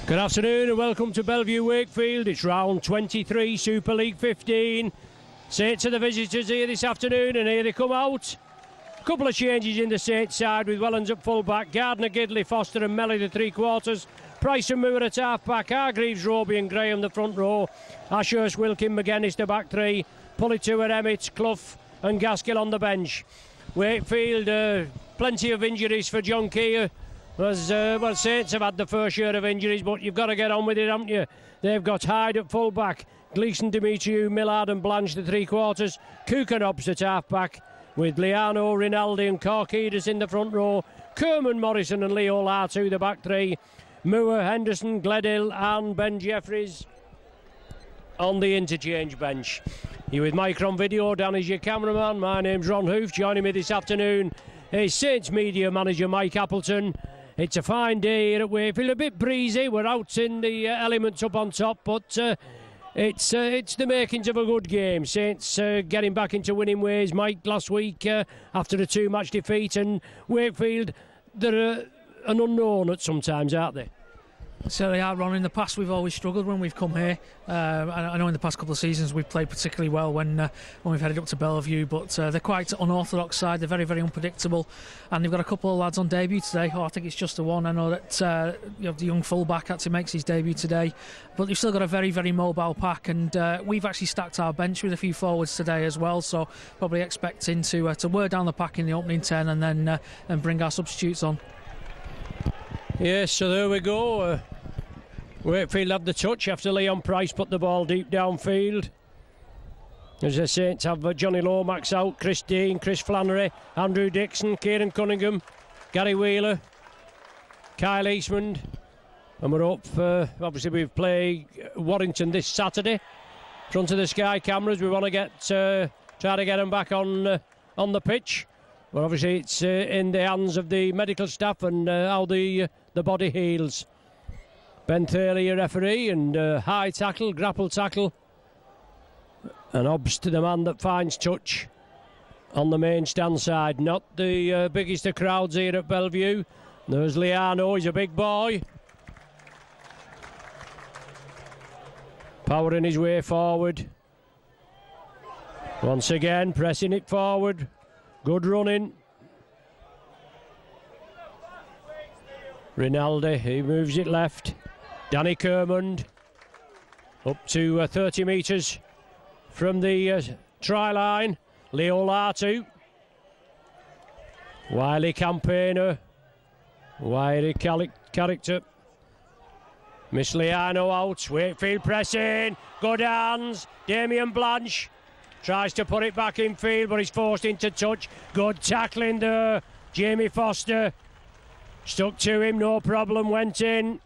Good afternoon and welcome to Bellevue Wakefield. It's round 23, Super League 15. Saints are the visitors here this afternoon, and here they come out. A couple of changes in the Saints side with Wellens at full-back, Gardner, Gidley, Foster and Melly the three-quarters, Price and Moore at half-back, Hargreaves, Roby and Graham the front row, Ashurst, Wilkin, McGuinness the back three, Pulley at Emmett, Clough and Gaskill on the bench. Wakefield, plenty of injuries for John Keir. Well, Saints have had the first share of injuries, but you've got to get on with it, haven't you? They've got Hyde at full-back, Gleeson, Demetriou, Millard and Blanche the three-quarters, Cook and Hobbs at half-back, with Liano, Rinaldi and Corkidas in the front row, Kerman, Morrison and Leo Latu the back three, Moore, Henderson, Gledhill and Ben Jeffries on the interchange bench. You with Micron Video, Dan is your cameraman. My name's Ron Hoof. Joining me this afternoon is Saints media manager Mike Appleton. It's a fine day here at Wakefield, a bit breezy. We're out in the elements up on top, but it's the makings of a good game. Saints getting back into winning ways. Mike, last week after a two-match defeat, and Wakefield, they're an unknown at sometimes, aren't they? Certainly are, Ron. In the past we've always struggled when we've come here. I know in the past couple of seasons we've played particularly well when we've headed up to Bellevue, but they're quite unorthodox side. They're very, very unpredictable, and they've got a couple of lads on debut today. I think it's just the one. I know that the young full-back actually makes his debut today, but they've still got a very, very mobile pack, and we've actually stacked our bench with a few forwards today as well, so probably expecting to wear down the pack in the opening 10 and then and bring our substitutes on. Yes, so there we go. Wakefield have the touch after Leon Price put the ball deep downfield. As the Saints have Johnny Lomax out, Chris Dean, Chris Flannery, Andrew Dixon, Kieran Cunningham, Gary Wheeler, Kyle Eastman. And we're up, obviously we play Warrington this Saturday. Front of the Sky cameras, we want to try to get them back on the pitch. But obviously it's in the hands of the medical staff and how the body heals. Ben Thaley, a referee, and high tackle, grapple tackle. And Hobbs to the man that finds touch on the main stand side. Not the biggest of crowds here at Bellevue. There's Liano, he's a big boy. Powering his way forward. Once again, pressing it forward. Good running. Rinaldi, he moves it left. Danny Kermond up to 30 metres from the try line. Leo Latu. Wiley campaigner. Wiley character. Miss Liano out. Wakefield pressing. Good hands. Damien Blanche tries to put it back in field, but he's forced into touch. Good tackling there. Jamie Foster stuck to him, no problem, went in.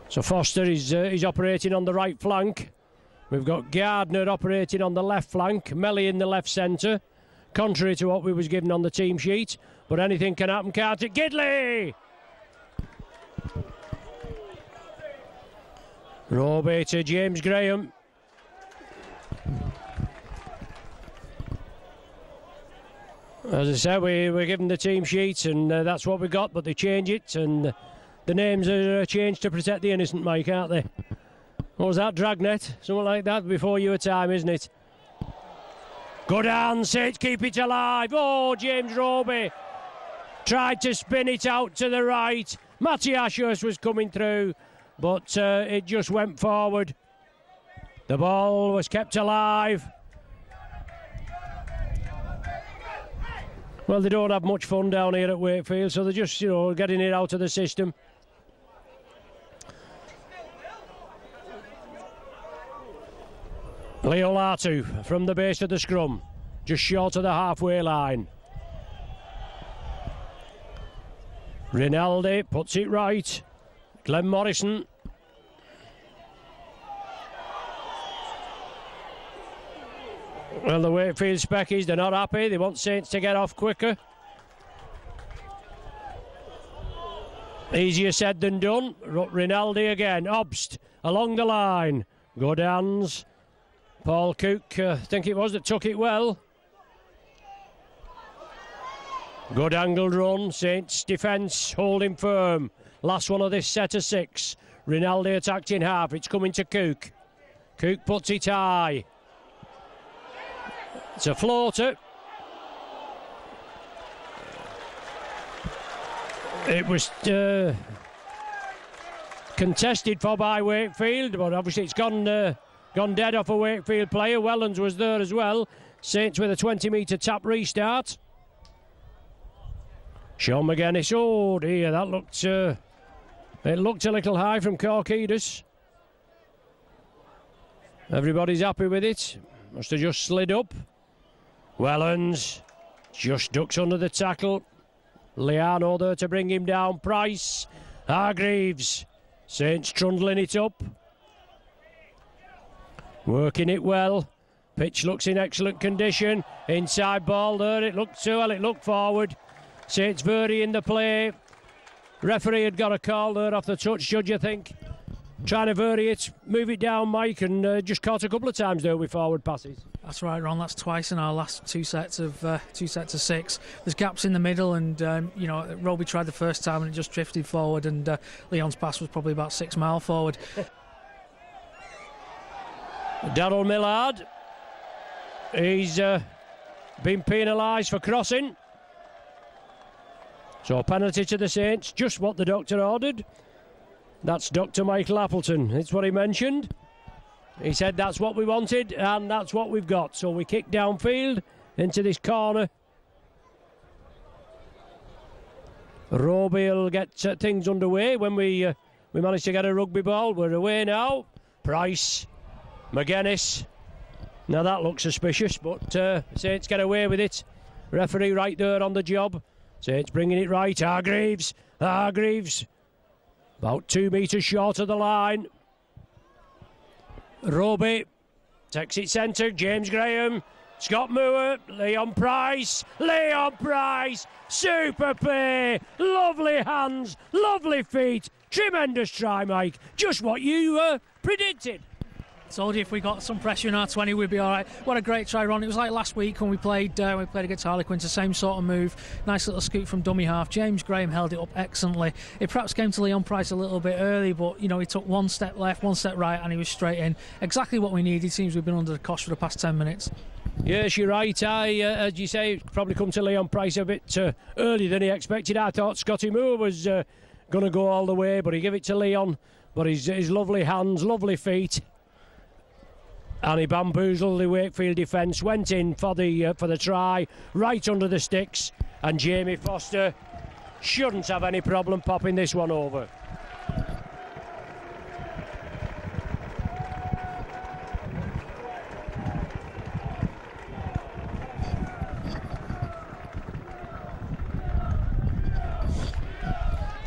So Foster is operating on the right flank. We've got Gardner operating on the left flank, Melly in the left centre, contrary to what we was given on the team sheet. But anything can happen, can't it? Gidley! Roby to James Graham. As I said, we were given the team sheet and that's what we got, but they change it and the names are changed to protect the innocent, Mike, aren't they? What was that, Dragnet? Something like that before your time, isn't it? Good hands, Saints keep it alive. Oh, James Roby tried to spin it out to the right. Matty Ashurst was coming through, but it just went forward. The ball was kept alive. Well, they don't have much fun down here at Wakefield, so they're just, getting it out of the system. Leo Latu from the base of the scrum, just short of the halfway line. Rinaldi puts it right. Glenn Morrison. Well, the Wakefield Speckies, they're not happy. They want Saints to get off quicker. Easier said than done. Rinaldi again. Obst along the line. Good hands. Paul Cook, I think it was, that took it well. Good angled run. Saints defence holding firm. Last one of this set of 6. Rinaldi attacked in half. It's coming to Cook. Cook puts it high. It's a floater. It was contested for by Wakefield, but obviously it's gone dead off a Wakefield player. Helens was there as well. Saints with a 20-metre tap restart. Sean McGuinness. Oh dear, that looked it looked a little high from Corkidas. Everybody's happy with it. Must have just slid up. Helens just ducks under the tackle. Liano there to bring him down. Price. Hargreaves. Saints trundling it up. Working it well. Pitch looks in excellent condition. Inside ball there. It looked well. It looked forward. Saints Verdi in the play. Referee had got a call there off the touch judge, I think. Trying to vary it, move it down, Mike, and just caught a couple of times there with forward passes. That's right, Ron. That's twice in our last two sets of 6. There's gaps in the middle, and Roby tried the first time and it just drifted forward, and Leon's pass was probably about 6 mile forward. Darryl Millard, he's been penalised for crossing. So a penalty to the Saints, just what the doctor ordered. That's Dr. Michael Appleton. It's what he mentioned. He said that's what we wanted and that's what we've got. So we kick downfield into this corner. Roby will get things underway when we manage to get a rugby ball. We're away now. Price, McGuinness. Now that looks suspicious, but Saints get away with it. Referee right there on the job. Saints bringing it right. Hargreaves. About 2 metres short of the line. Roby takes it centre. James Graham. Scott Moore. Leon Price. Super play. Lovely hands. Lovely feet. Tremendous try, Mike. Just what you predicted. Told you if we got some pressure in our 20 we'd be alright. What a great try, Ron. It was like last week when we played against Harlequins, the same sort of move. Nice little scoop from dummy half. James Graham held it up excellently. It perhaps came to Leon Price a little bit early, but he took 1 step left, 1 step right, and he was straight in. Exactly what we needed. Seems we've been under the cosh for the past 10 minutes. Yes, you're right. As you say, probably come to Leon Price a bit earlier than he expected. I thought Scotty Moore was going to go all the way, but he gave it to Leon. But his lovely hands, lovely feet. And he bamboozled the Wakefield defence, went in for the try, right under the sticks, and Jamie Foster shouldn't have any problem popping this one over.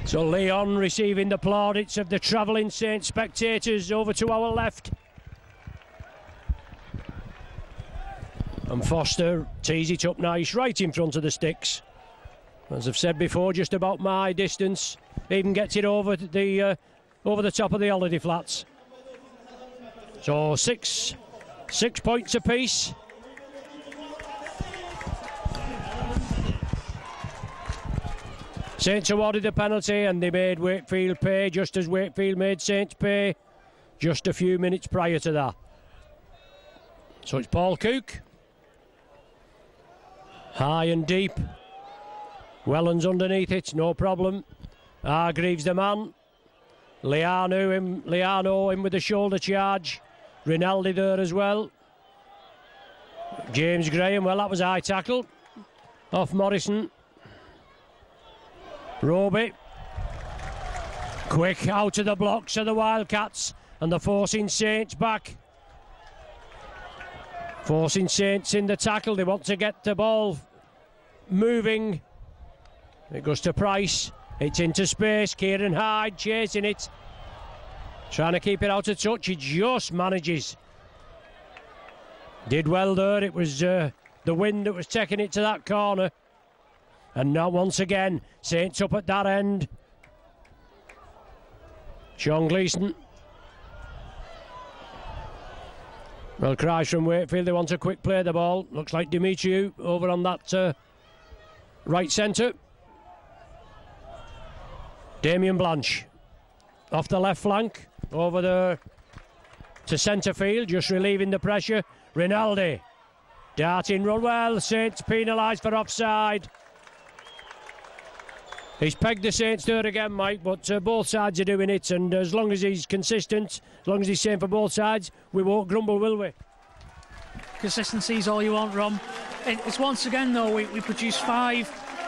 So Leon receiving the plaudits of the travelling Saints spectators over to our left. And Foster tees it up nice, right in front of the sticks. As I've said before, just about my distance. Even gets it over the top of the holiday flats. So 6 points apiece. Saints awarded the penalty and they made Wakefield pay, just as Wakefield made Saints pay just a few minutes prior to that. So it's Paul Cook. High and deep. Helens underneath it, no problem. Hargreaves the man. Liano in with the shoulder charge. Rinaldi there as well. James Graham, well, that was a high tackle. Off Morrison. Roby. Quick out of the blocks of the Wildcats. And they're forcing Saints back. Forcing Saints in the tackle. They want to get the ball moving. It goes to Price. It's into space. Kieran Hyde chasing it. Trying to keep it out of touch. He just manages. Did well there. It was the wind that was taking it to that corner. And now once again, Saints up at that end. Sean Gleeson. Well, cries from Wakefield, they want a quick play of the ball. Looks like Dimitriou over on that Right centre. Damien Blanche. Off the left flank. Over the to centre field. Just relieving the pressure. Rinaldi. Darting run well. Saints penalised for offside. He's pegged the Saints there again, Mike, but both sides are doing it, and as long as he's consistent, as long as he's same for both sides, we won't grumble, will we? Consistency is all you want, Rom. It's once again, though, we produce 4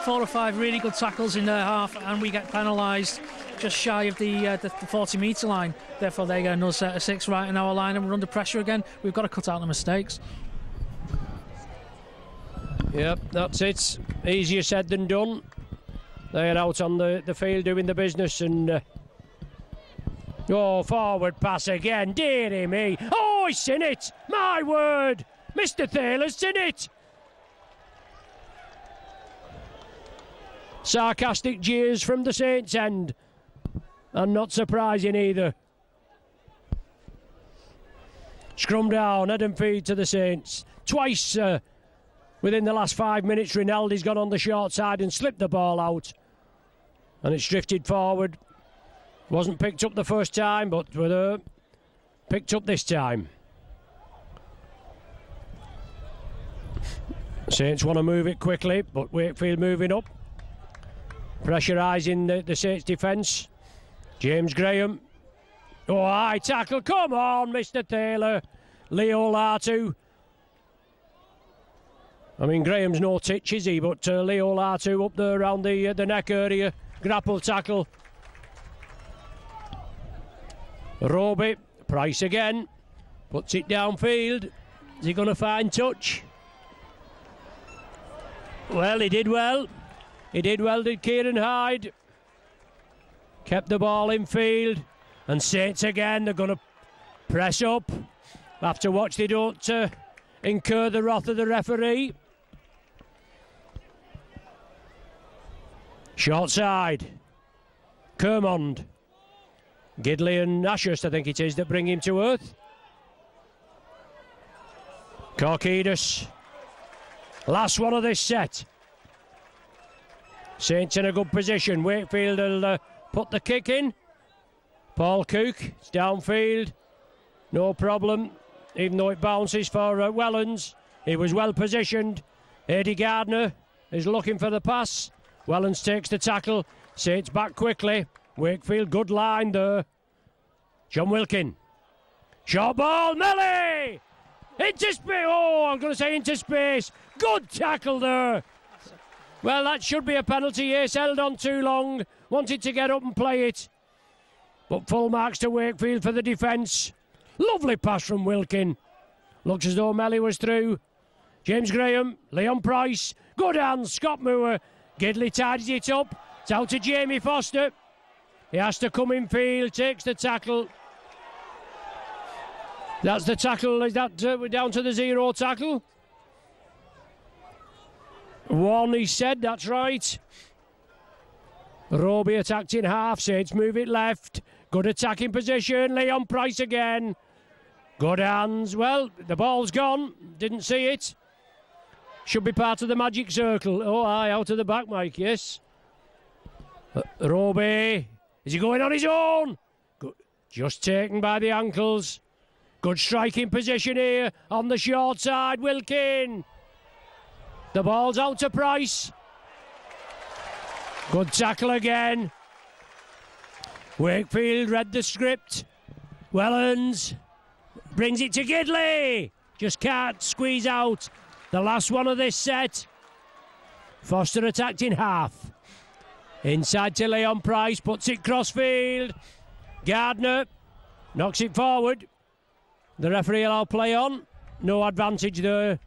or 5 really good tackles in their half, and we get penalised just shy of the 40-metre line. Therefore, they get another set of 6 right in our line, and we're under pressure again. We've got to cut out the mistakes. Yep, that's it. Easier said than done. They're out on the field doing the business, and forward pass again, dearie me. Oh, he's seen it, my word, Mr. Thaler's seen it. Sarcastic jeers from the Saints end, and not surprising either. Scrum down, head and feed to the Saints. Twice within the last 5 minutes, Rinaldi's gone on the short side and slipped the ball out. And it's drifted forward. Wasn't picked up the first time, but picked up this time. Saints want to move it quickly, but Wakefield moving up. Pressurising the Saints defence. James Graham. Oh, high tackle. Come on, Mr. Taylor. Leo Latu. I mean, Graham's no titch, is he? But Leo Latu up there around the neck area. Grapple tackle. Roby. Price again. Puts it downfield. Is he going to find touch? Well, he did well. He did well, did Kieran Hyde. Kept the ball in field. And Saints again, they're going to press up. Have to watch they don't incur the wrath of the referee. Short side. Kermond. Gidley and Ashurst, I think it is, that bring him to earth. Korkidis. Last one of this set. Saints in a good position. Wakefield will put the kick in. Paul Cook, it's downfield. No problem, even though it bounces for Wellens. He was well positioned. Eddie Gardner is looking for the pass. Wellens takes the tackle. Saints back quickly. Wakefield, good line there. John Wilkin. Short ball, Melly! Into space. Oh, I'm going to say into space. Good tackle there. Well, that should be a penalty. Yes, held on too long. Wanted to get up and play it. But full marks to Wakefield for the defence. Lovely pass from Wilkin. Looks as though Melly was through. James Graham, Leon Price. Good hands, Scott Moore. Gidley tidies it up. It's out to Jamie Foster. He has to come in field, takes the tackle. That's the tackle. Is that we're down to the 0 tackle? 1, he said, that's right. Roby attacked in half. Saints move it left. Good attacking position. Leon Price again. Good hands. Well, the ball's gone. Didn't see it. Should be part of the magic circle. Oh, aye, out of the back, Mike, yes. Roby. Is he going on his own? Good. Just taken by the ankles. Good striking position here on the short side. Wilkin. The ball's out to Price. Good tackle again. Wakefield read the script. Wellens brings it to Gidley. Just can't squeeze out the last one of this set. Foster attacked in half. Inside to Leon Price, puts it crossfield. Gardner knocks it forward. The referee will play on. No advantage there.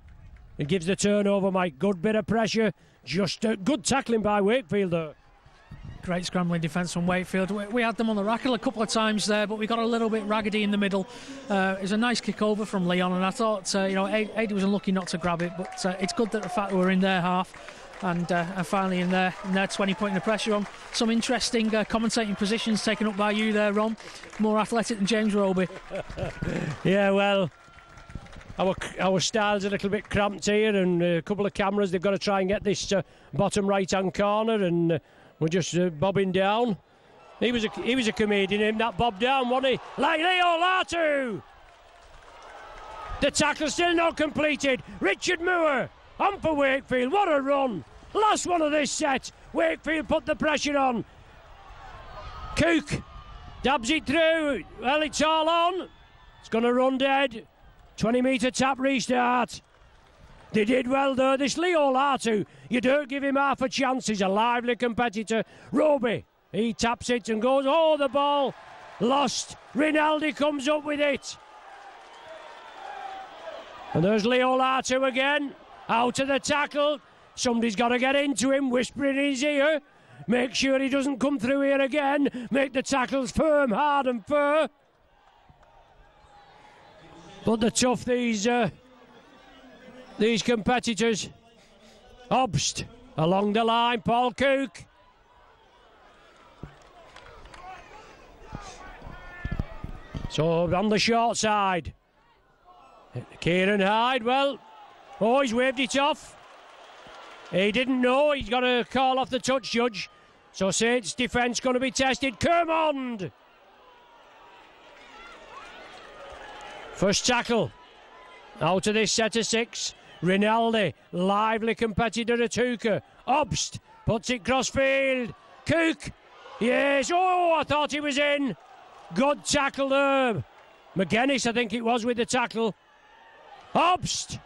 It gives the turnover, Mike. Good bit of pressure. Just good tackling by Wakefield there. Great scrambling defence from Wakefield. We had them on the rackle a couple of times there, but we got a little bit raggedy in the middle. It was a nice kick over from Leon, and I thought, Adi was unlucky not to grab it, but it's good that the fact we're in their half and finally in their 20, putting the pressure on. Some interesting commentating positions taken up by you there, Ron. More athletic than James Roby. Yeah, well, our style's a little bit cramped here, and a couple of cameras. They've got to try and get this bottom right-hand corner, and we're just bobbing down. He was a comedian, him, that bob down, wasn't he? Like Leo Latu! The tackle still not completed. Richard Moore on for Wakefield. What a run! Last one of this set. Wakefield put the pressure on. Cook dabs it through. Well, it's all on. It's going to run dead. 20-metre tap restart. They did well though. This Leo Latu, you don't give him half a chance. He's a lively competitor. Roby, he taps it and goes. Oh, the ball lost. Rinaldi comes up with it. And there's Leo Latu again. Out of the tackle. Somebody's got to get into him, whispering in his ear. Make sure he doesn't come through here again. Make the tackles firm, hard and fair. But they're tough, these competitors. Obst along the line, Paul Cook. So on the short side. Kieran Hyde, well, oh, he's waved it off. He didn't know. He's got to call off the touch judge. So Saints' defence going to be tested. Kermond. First tackle. Out of this set of 6. Rinaldi, lively competitor at hooker. Obst puts it crossfield. Cook. Yes. Oh, I thought he was in. Good tackle there. McGuinness, I think it was, with the tackle. Obst.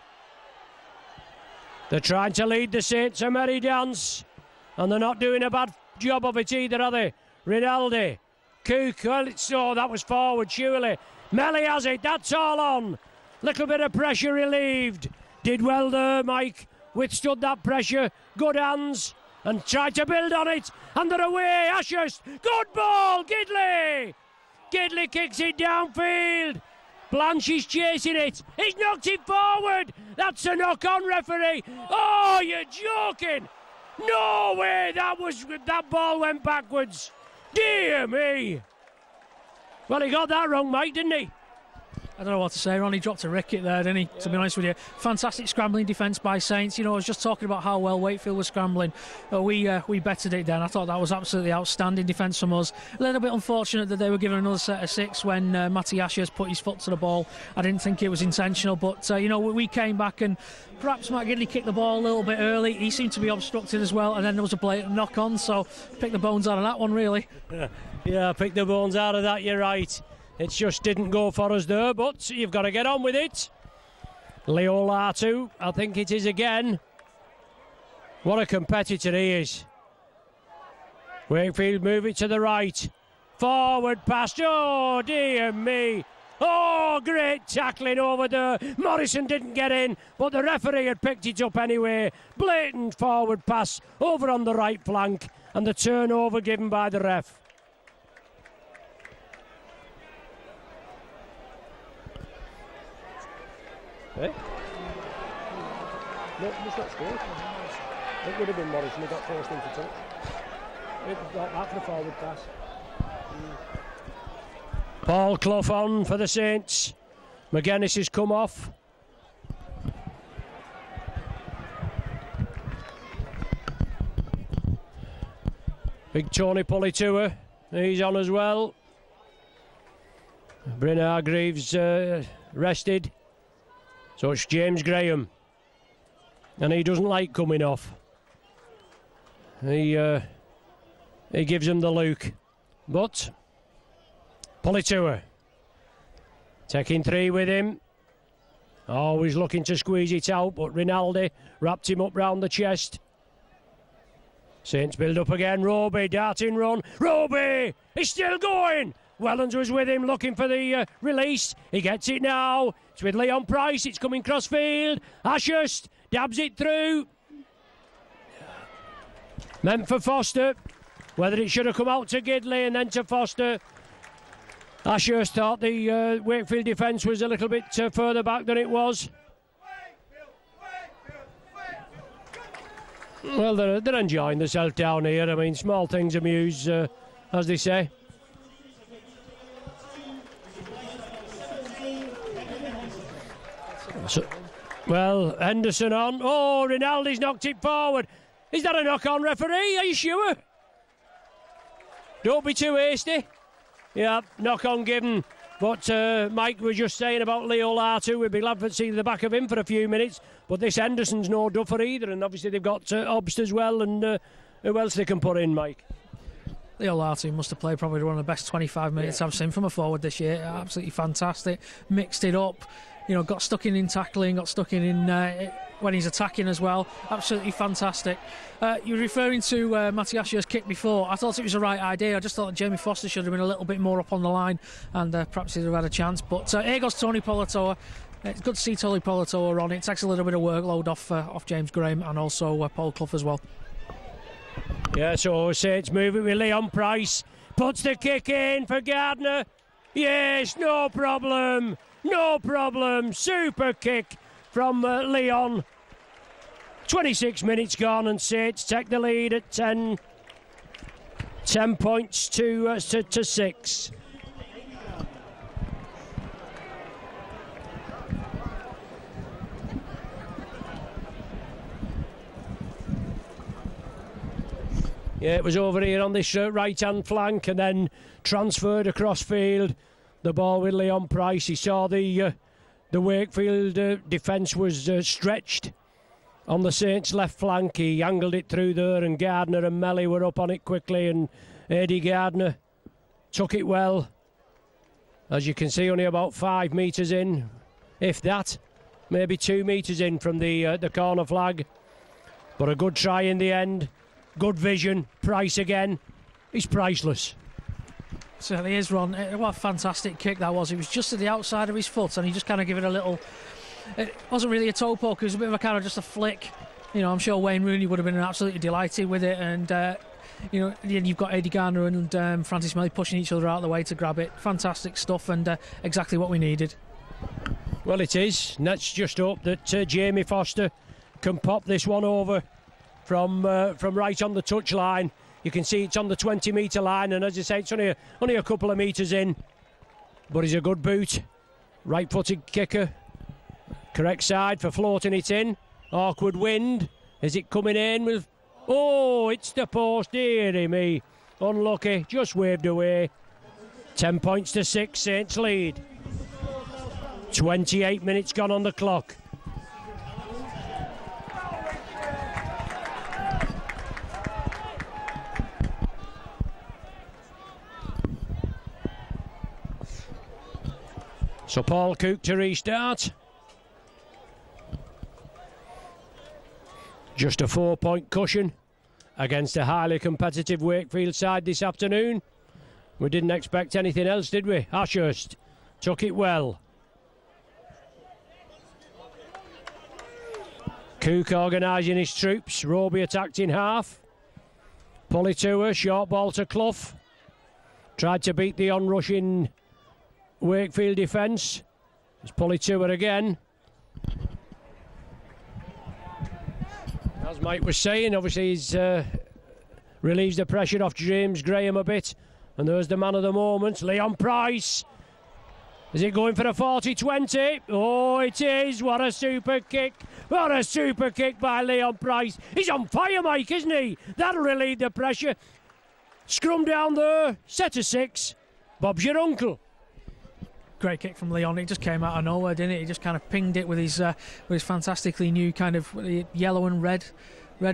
They're trying to lead the Saints a merry dance, and they're not doing a bad job of it either, are they? Rinaldi, Cook, well, that was forward, surely. Melly has it, that's all on. Little bit of pressure relieved. Did well there, Mike. Withstood that pressure. Good hands, and tried to build on it. And they're away, Ashurst. Good ball, Gidley. Gidley kicks it downfield. Blanche is chasing it. He's knocked it forward. That's a knock-on, referee. Oh, you're joking. No way that ball went backwards. Dear me. Well, he got that wrong, Mike, didn't he? I don't know what to say. Ronnie dropped a ricket there, didn't he? Yeah. To be honest with you, fantastic scrambling defence by Saints. You know, I was just talking about how well Wakefield was scrambling. We bettered it then. I thought that was absolutely outstanding defence from us. A little bit unfortunate that they were given another set of 6 when Matty Ashers put his foot to the ball. I didn't think it was intentional, but you know, we came back and perhaps Matt Gidley kicked the ball a little bit early. He seemed to be obstructed as well, and then there was a blatant knock on. So pick the bones out of that one, really. Yeah, pick the bones out of that. You're right. It just didn't go for us there, but you've got to get on with it. Leo Latu, I think it is again. What a competitor he is. Wakefield move it to the right. Forward pass. Oh, dear me. Oh, great tackling over there. Morrison didn't get in, but the referee had picked it up anyway. Blatant forward pass over on the right flank, and the turnover given by the ref. Eh? No, it's not scored. It would have been Morrison who got forced into touch. It got back for the forward pass. Paul Clough on for the Saints. McGuinness has come off. Big Tony Pulitua, he's on as well. Bryn Hargreaves rested. So it's James Graham, and he doesn't like coming off. He gives him the look, but Pulitua taking 3 with him, always looking to squeeze it out, but Rinaldi wrapped him up round the chest. Saints build up again. Roby, darting run. Roby, he's still going. Wellens was with him looking for the release. He gets it now. It's with Leon Price. It's coming crossfield. Ashurst dabs it through. Meant for Foster. Whether it should have come out to Gidley and then to Foster. Ashurst thought the Wakefield defence was a little bit further back than it was. Well, they're enjoying themselves down here. I mean, small things amuse, as they say. Well, Henderson on. Oh, Rinaldi's knocked it forward. Is that a knock-on, referee? Are you sure? Don't be too hasty. Yeah, knock-on given. But Mike was just saying about Leo Latu, we'd be glad to see the back of him for a few minutes. But this Henderson's no duffer either, and obviously they've got Obst as well, and who else they can put in, Mike? Leo Latu must have played probably one of the best 25 minutes I've seen from a forward this year. Absolutely fantastic. Mixed it up, got stuck in tackling, got stuck in when he's attacking as well. Absolutely fantastic. You're referring to Matias's kick before. I thought it was the right idea. I just thought that Jamie Foster should have been a little bit more up on the line, and perhaps he'd have had a chance. But here goes Tony Politoa. It's good to see Tony Politoa on. It takes a little bit of workload off James Graham and also Paul Clough as well. Yeah, so it's moving with Leon Price. Puts the kick in for Gardner. Yes, no problem. No problem. Super kick from Leon. 26 minutes gone, and Saints take the lead at 10 points to 6. Yeah, it was over here on this right-hand flank and then transferred across field. The ball with Leon Price. He saw the Wakefield defence was stretched on the Saints' left flank. He angled it through there, and Gardner and Melly were up on it quickly, and Eddie Gardner took it well. As you can see, only about 5 metres in, if that, maybe 2 metres in from the corner flag. But a good try in the end. Good vision. Price again. He's priceless. Certainly is, Ron. What a fantastic kick that was. It was just to the outside of his foot, and he just kind of gave it a little... It wasn't really a toe poke, it was a bit of a kind of just a flick. I'm sure Wayne Rooney would have been absolutely delighted with it, and you've got Eddie Garner and Francis Melly pushing each other out of the way to grab it. Fantastic stuff, and exactly what we needed. Well, it is. Let's just hope that Jamie Foster can pop this one over from right on the touchline. You can see it's on the 20-metre line, and as I say, it's only a couple of metres in. But he's a good boot. Right-footed kicker. Correct side for floating it in. Awkward wind. Is it coming in with... Oh, it's the post. Dearie me. Unlucky. Just waved away. 10 points to 6. Saints lead. 28 minutes gone on the clock. So Paul Cook to restart. Just a 4-point cushion against a highly competitive Wakefield side this afternoon. We didn't expect anything else, did we? Ashurst took it well. Cook organising his troops. Roby attacked in half. Politoa, short ball to Clough. Tried to beat the onrushing Wakefield defence. It's Politoa again. As Mike was saying, obviously he's relieves the pressure off James Graham a bit. And there's the man of the moment, Leon Price. Is it going for a 40-20? Oh, it is. What a super kick. What a super kick by Leon Price. He's on fire, Mike, isn't he? That'll relieve the pressure. Scrum down there. Set of 6. Bob's your uncle. Great kick from Leon. It just came out of nowhere, didn't it? He just kind of pinged it with his fantastically new kind of yellow and red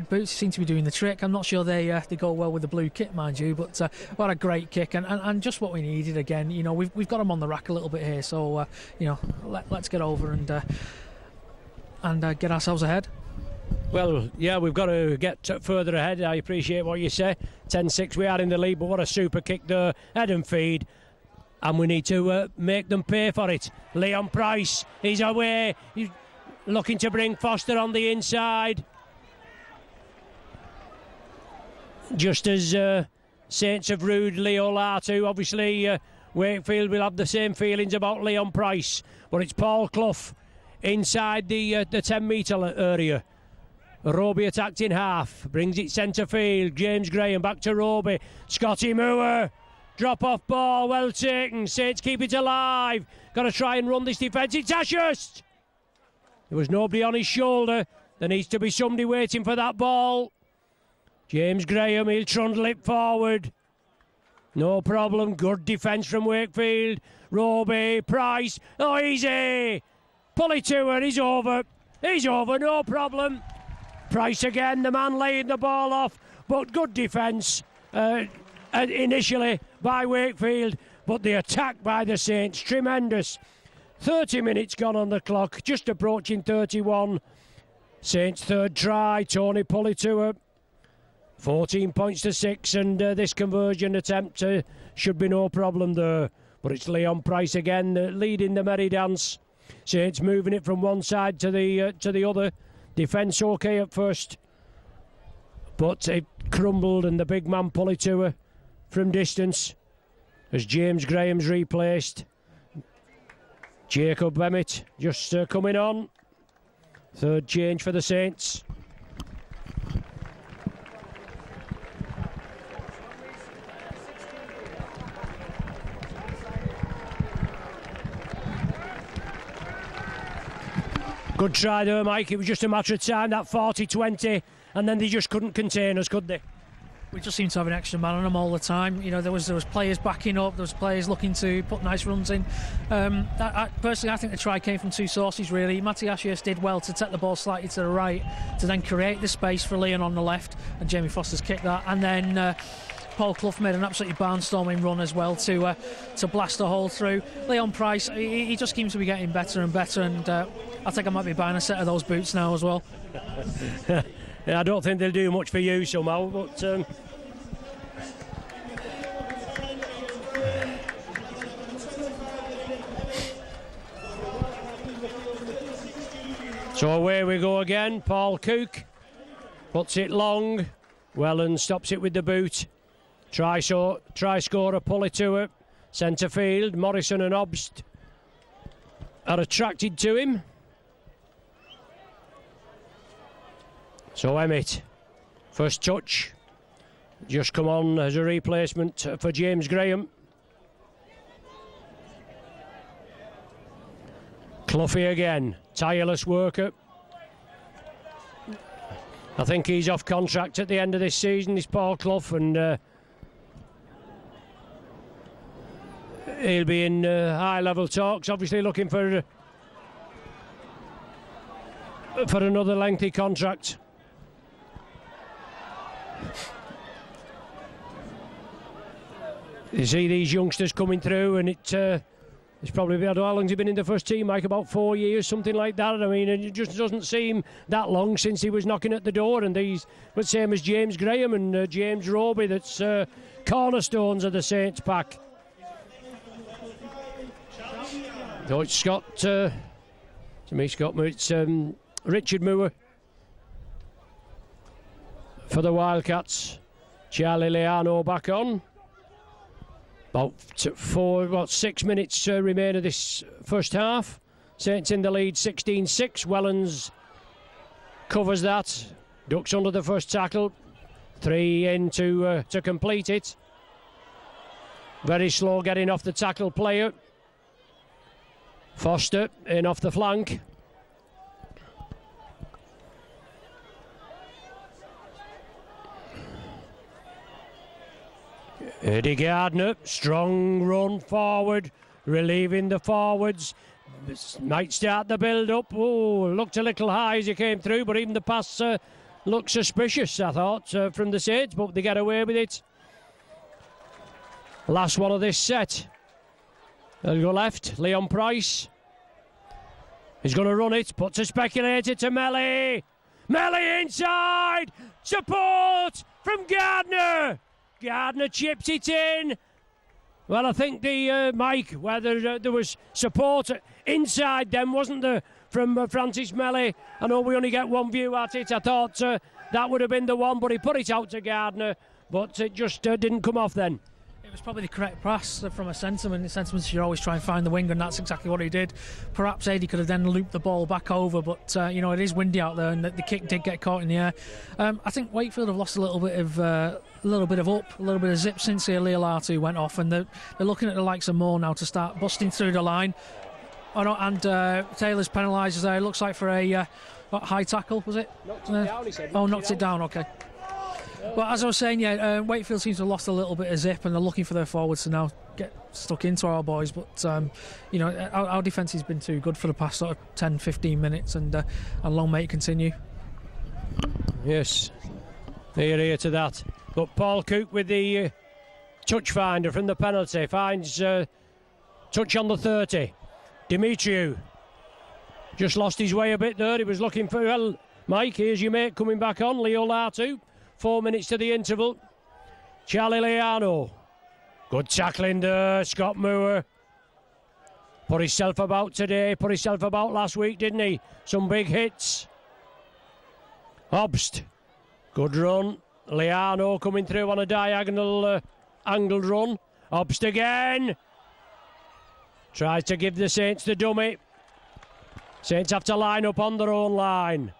boots. Seem to be doing the trick. I'm not sure they go well with the blue kit, mind you, but what a great kick, and just what we needed again. We've got him on the rack a little bit here, so let's get over and get ourselves ahead. Well, yeah, we've got to get further ahead. I appreciate what you say. 10-6 we are in the lead, but what a super kick there. Head and feed. And we need to make them pay for it. Leon Price, he's away. He's looking to bring Foster on the inside. Just as Saints have rued Leo Latu, obviously Wakefield will have the same feelings about Leon Price. But it's Paul Clough inside the 10-metre area. Roby attacked in half, brings it centre field. James Graham back to Roby. Scotty Moore. Drop off ball, well taken. Saints keep it alive. Got to try and run this defence. It's Ashurst. There was nobody on his shoulder. There needs to be somebody waiting for that ball. James Graham, he'll trundle it forward. No problem. Good defence from Wakefield. Roby, Price. Oh, easy. Pull it to her. He's over. He's over. No problem. Price again. The man laying the ball off. But good defence initially by Wakefield. But the attack by the Saints, tremendous. 30 minutes gone on the clock. Just approaching 31. Saints' third try. Tony pull it to her. 14 points to 6, and this conversion attempt should be no problem there. But it's Leon Price again leading the merry dance. Saints moving it from one side to the other. Defence okay at first, but it crumbled, and the big man pull it to her from distance as James Graham's replaced. Jacob Emmett just coming on. Third change for the Saints. Good try there, Mike. It was just a matter of time, that 40-20, and then they just couldn't contain us, could they? We just seem to have an extra man on them all the time. You know, there was players backing up, there was players looking to put nice runs in. Personally, I think the try came from two sources, really. Matty Ashius did well to take the ball slightly to the right to then create the space for Leon on the left, and Jamie Foster's kicked that. And then Paul Clough made an absolutely barnstorming run as well to blast a hole through. Leon Price, he just seems to be getting better and better, and I think I might be buying a set of those boots now as well. Yeah, I don't think they'll do much for you somehow, but so away we go again. Paul Cook puts it long. Wellen stops it with the boot. Try scorer, pull it to it. Centre field, Morrison and Obst are attracted to him. So Emmett, first touch, just come on as a replacement for James Graham. Cloughie again, tireless worker. I think he's off contract at the end of this season, this Paul Clough, and he'll be in high-level talks, obviously looking for another lengthy contract. You see these youngsters coming through, and it's probably been, how long has he been in the first team, Mike? About 4 years, something like that. I mean, it just doesn't seem that long since he was knocking at the door. And these, but same as James Graham and James Roby, that's cornerstones of the Saints pack. So it's Scott, it's Richard Moore for the Wildcats. Charlie Leano back on. About 6 minutes remain of this first half. Saints in the lead 16-6. Wellens covers that. Ducks under the first tackle. 3 in to complete it. Very slow getting off the tackle player. Foster in off the flank. Eddie Gardner, strong run forward, relieving the forwards. Might start the build-up. Oh, looked a little high as he came through, but even the pass looked suspicious, I thought, from the Saints, but they get away with it. Last one of this set. They'll go left, Leon Price. He's going to run it, puts a speculator to Melly. Melly inside! Support from Gardner! Gardner chips it in. Well, I think Mike, whether there was support inside them, wasn't there, from Francis Melly? I know we only get one view at it. I thought that would have been the one, but he put it out to Gardner, but it just didn't come off then. It was probably the correct pass from a sentiment. The sentiment, you always try and find the wing, and that's exactly what he did. Perhaps Eddie could have then looped the ball back over, but it is windy out there, and the kick did get caught in the air. I think Wakefield have lost a little bit of up, a little bit of zip since Leolatu went off, and they're looking at the likes of Moore now to start busting through the line. Oh no, and Taylor's penalises there. It looks like for a high tackle, was it? Knocked it down, he said. Knocked it down, okay. But as I was saying, Wakefield seems to have lost a little bit of zip, and they're looking for their forwards to now get stuck into our boys. But our defence has been too good for the past sort of 10-15 minutes, and long may it continue. Yes, here to that. But Paul Cook with the touch finder from the penalty finds touch on the 30. Dimitriou just lost his way a bit there. He was looking for, well, Mike, here's your mate coming back on, Leo Latu. 4 minutes to the interval. Charlie Liano. Good tackling there, Scott Moore. Put himself about today, put himself about last week, didn't he? Some big hits. Obst. Good run. Liano coming through on a diagonal angled run. Obst again. Tries to give the Saints the dummy. Saints have to line up on their own line.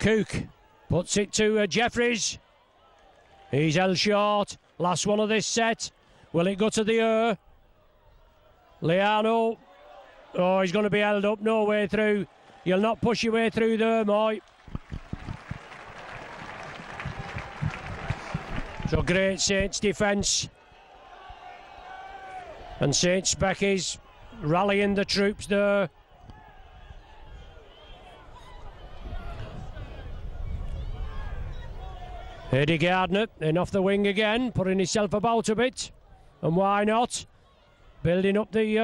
Cook puts it to Jeffries. He's held short. Last one of this set. Will it go to the air? Liano. Oh, he's going to be held up. No way through. You'll not push your way through there, Moy. So great Saints defence. And Saints Becky's rallying the troops there. Eddie Gardner in off the wing again, putting himself about a bit. And why not? Building up the,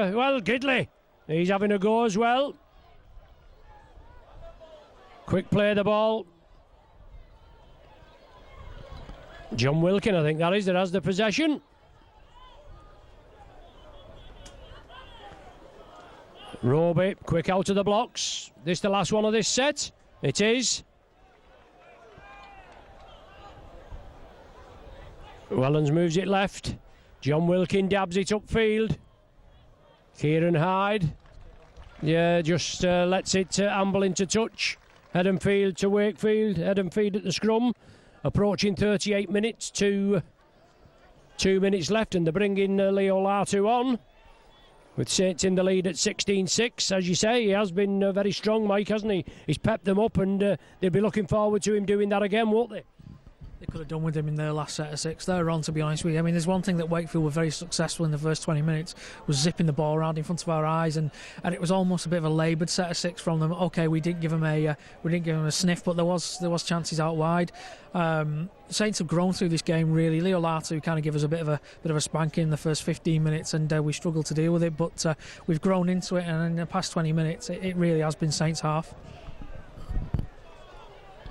Gidley. He's having a go as well. Quick play the ball. John Wilkin, I think that has the possession. Roby, quick out of the blocks. This the last one of this set? It is. Wellens moves it left. John Wilkin dabs it upfield. Kieran Hyde. Yeah, just lets it amble into touch. Hedenfield to Wakefield. Hedenfield at the scrum. Approaching 38 minutes to 2 minutes left, and they're bringing Leo Latu on. With Saints in the lead at 16-6. As you say, he has been very strong, Mike, hasn't he? He's pepped them up, and they'll be looking forward to him doing that again, won't they? They could have done with him in their last set of 6. They're on, to be honest with you. I mean, there's one thing that Wakefield were very successful in the first 20 minutes was zipping the ball around in front of our eyes, and it was almost a bit of a laboured set of 6 from them. Okay, we didn't give them a sniff, but there was chances out wide. Saints have grown through this game really. Leo Latu kind of gave us a bit of a spanking in the first 15 minutes, and we struggled to deal with it. But we've grown into it, and in the past 20 minutes, it really has been Saints' half.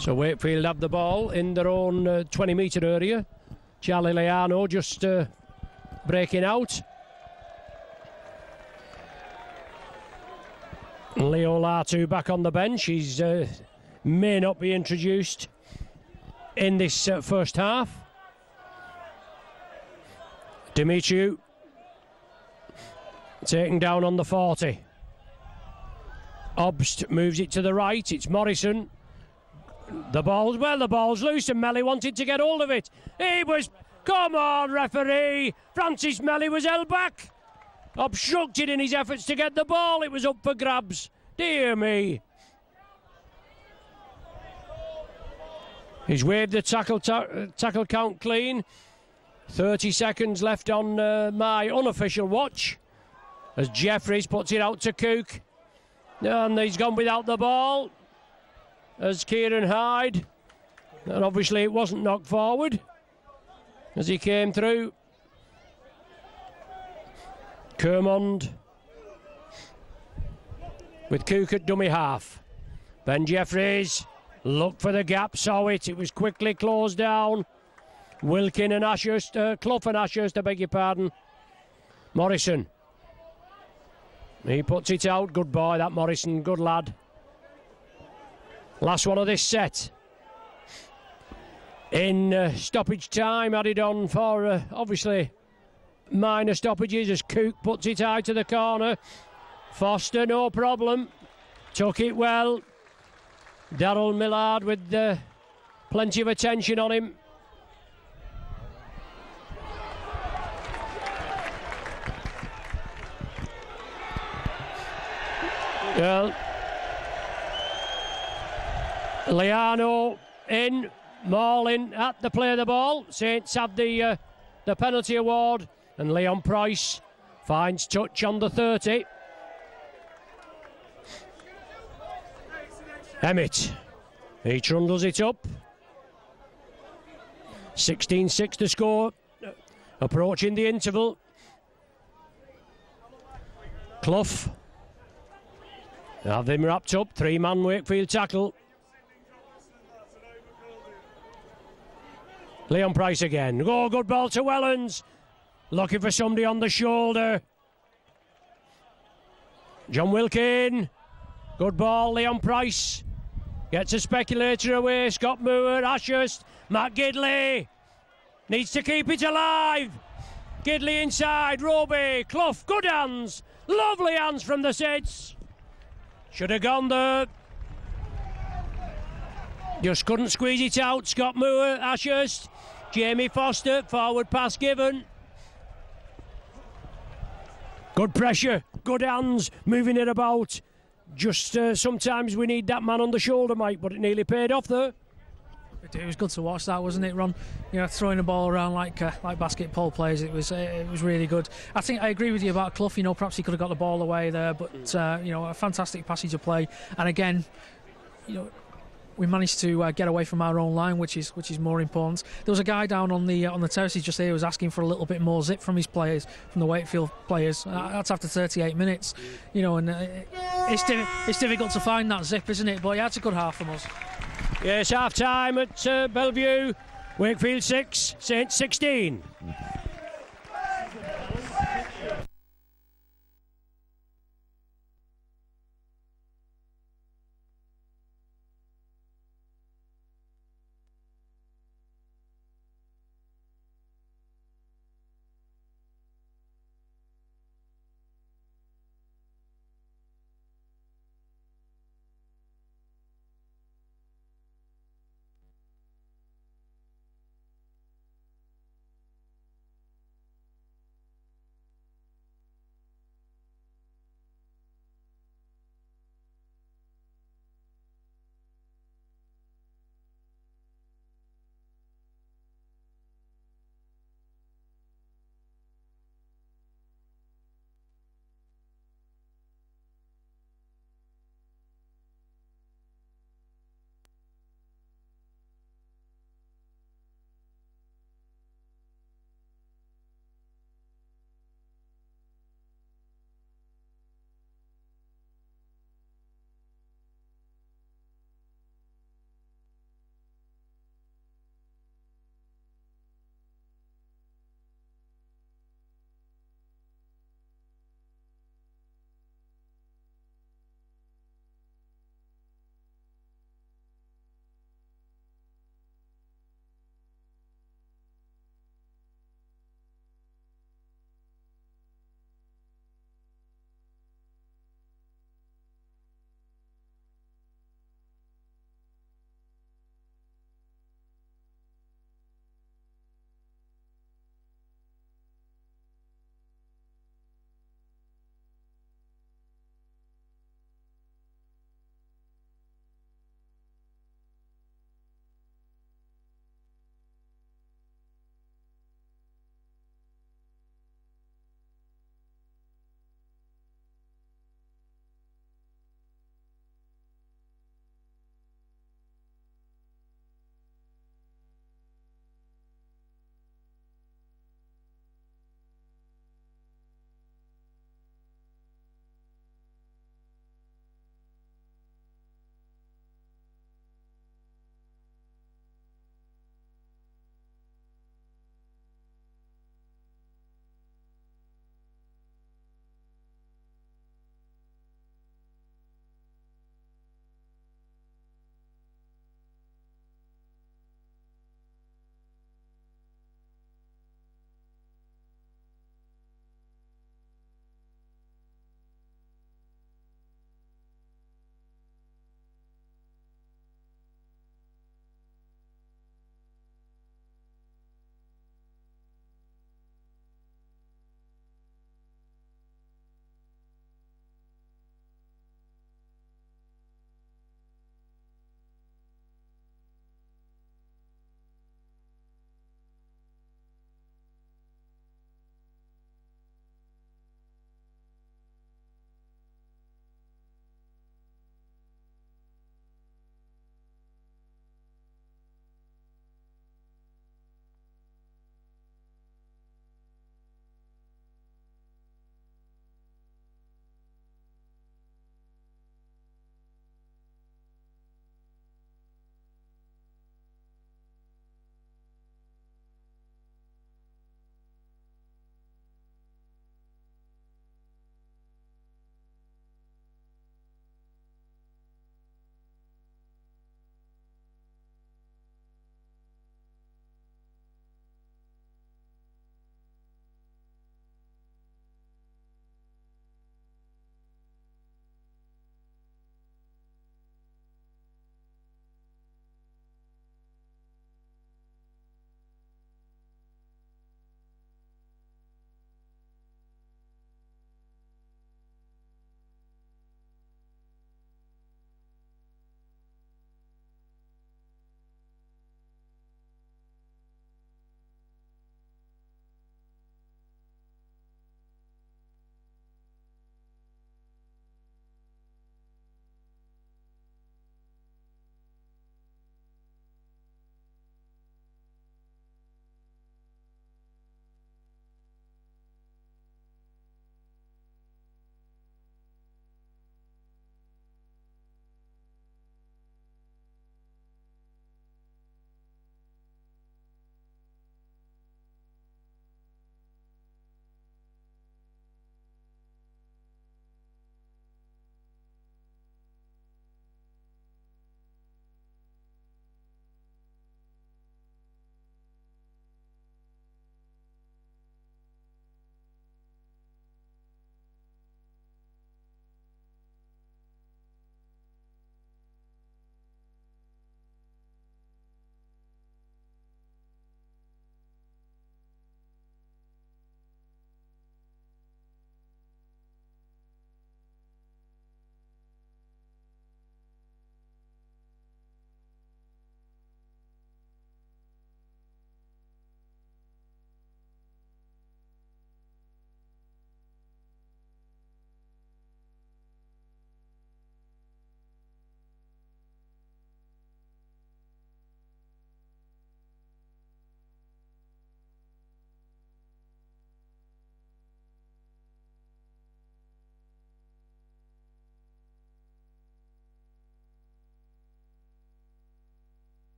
So Wakefield have the ball in their own 20-metre area. Charlie Liano just breaking out. Leo Latu back on the bench. He's may not be introduced in this first half. Dimitriou taken down on the 40. Obst moves it to the right. It's Morrison. The ball's loose, and Melly wanted to get hold of it. Come on, referee. Francis Melly was held back. Obstructed in his efforts to get the ball. It was up for grabs. Dear me. He's waved the tackle count clean. 30 seconds left on my unofficial watch as Jeffries puts it out to Cook. And he's gone without the ball. As Kieran Hyde, and obviously it wasn't knocked forward as he came through. Kermond with Cook at dummy half. Ben Jeffries looked for the gap, saw it. It was quickly closed down. Wilkin and Ashurst, Clough and Ashurst, I beg your pardon. Morrison. He puts it out. Good boy, that Morrison. Good lad. Last one of this set. In stoppage time, added on for obviously minor stoppages as Cook puts it high to the corner. Foster, no problem. Took it well. Darryl Millard with plenty of attention on him. Well, Liano in, Marlin at the play of the ball. Saints have the penalty award, and Leon Price finds touch on the 30. Emmett, he trundles it up. 16-6 to score, approaching the interval. Clough have him wrapped up, 3-man Wakefield tackle. Leon Price again. Oh, good ball to Helens. Looking for somebody on the shoulder. John Wilkin. Good ball, Leon Price. Gets a speculator away. Scott Moore, Ashurst. Matt Gidley. Needs to keep it alive. Gidley inside. Roby. Clough. Good hands. Lovely hands from the Saints. Should have gone there. Just couldn't squeeze it out. Scott Moore, Ashurst. Jamie Foster, forward pass given. Good pressure, good hands, moving it about. Just sometimes we need that man on the shoulder, Mike, but it nearly paid off there. It was good to watch that, wasn't it, Ron? You know, throwing the ball around like basketball players. It was really good. I think I agree with you about Clough. You know, perhaps he could have got the ball away there, but you know, a fantastic passage of play. And again, you know, we managed to get away from our own line, which is more important. There was a guy down on the terraces just here who was asking for a little bit more zip from his players, from the Wakefield players. That's after 38 minutes, you know, and it's difficult to find that zip, isn't it? But yeah, it's a good half from us. Yes, half time at Bellevue. Wakefield 6, Saints 16.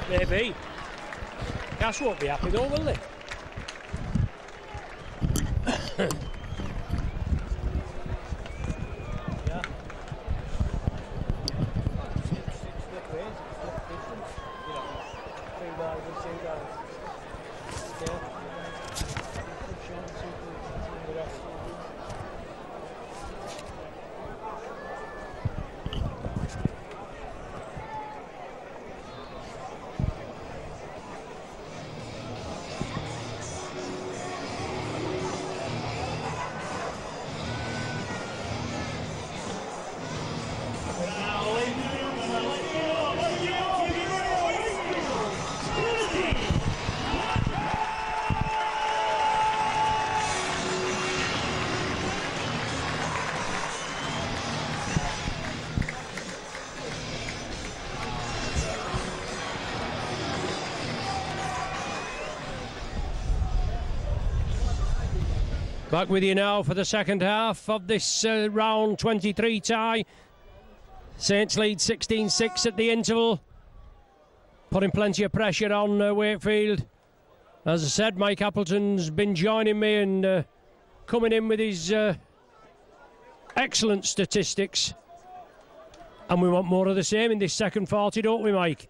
Maybe. Cass won't be happy though, will they? Back with you now for the second half of this round 23 tie. Saints lead 16-6 at the interval, putting plenty of pressure on Wakefield. As I said, Mike Appleton's been joining me and coming in with his excellent statistics. And we want more of the same in this second 40, don't we, Mike?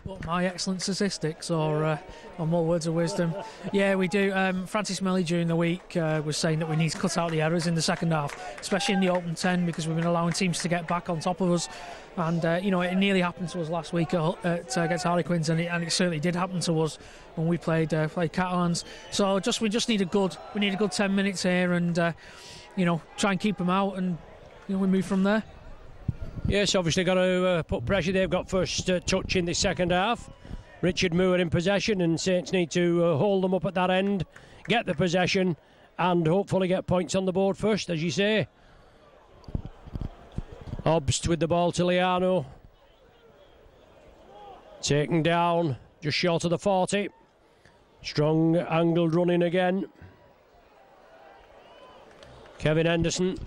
What, my excellent statistics or more words of wisdom? Yeah, we do. Francis Melly during the week was saying that we need to cut out the errors in the second half, especially in the open 10, because we've been allowing teams to get back on top of us. And, it nearly happened to us last week against Harlequins, and it certainly did happen to us when we played Catalans. So we just need a good 10 minutes here and, try and keep them out, and we move from there. Yes, obviously got to put pressure. They've got first touch in the second half. Richard Moore in possession, and Saints need to hold them up at that end, get the possession, and hopefully get points on the board first, as you say. Obst with the ball to Liano. Taken down, just short of the 40. Strong angled running again. Kevin Henderson.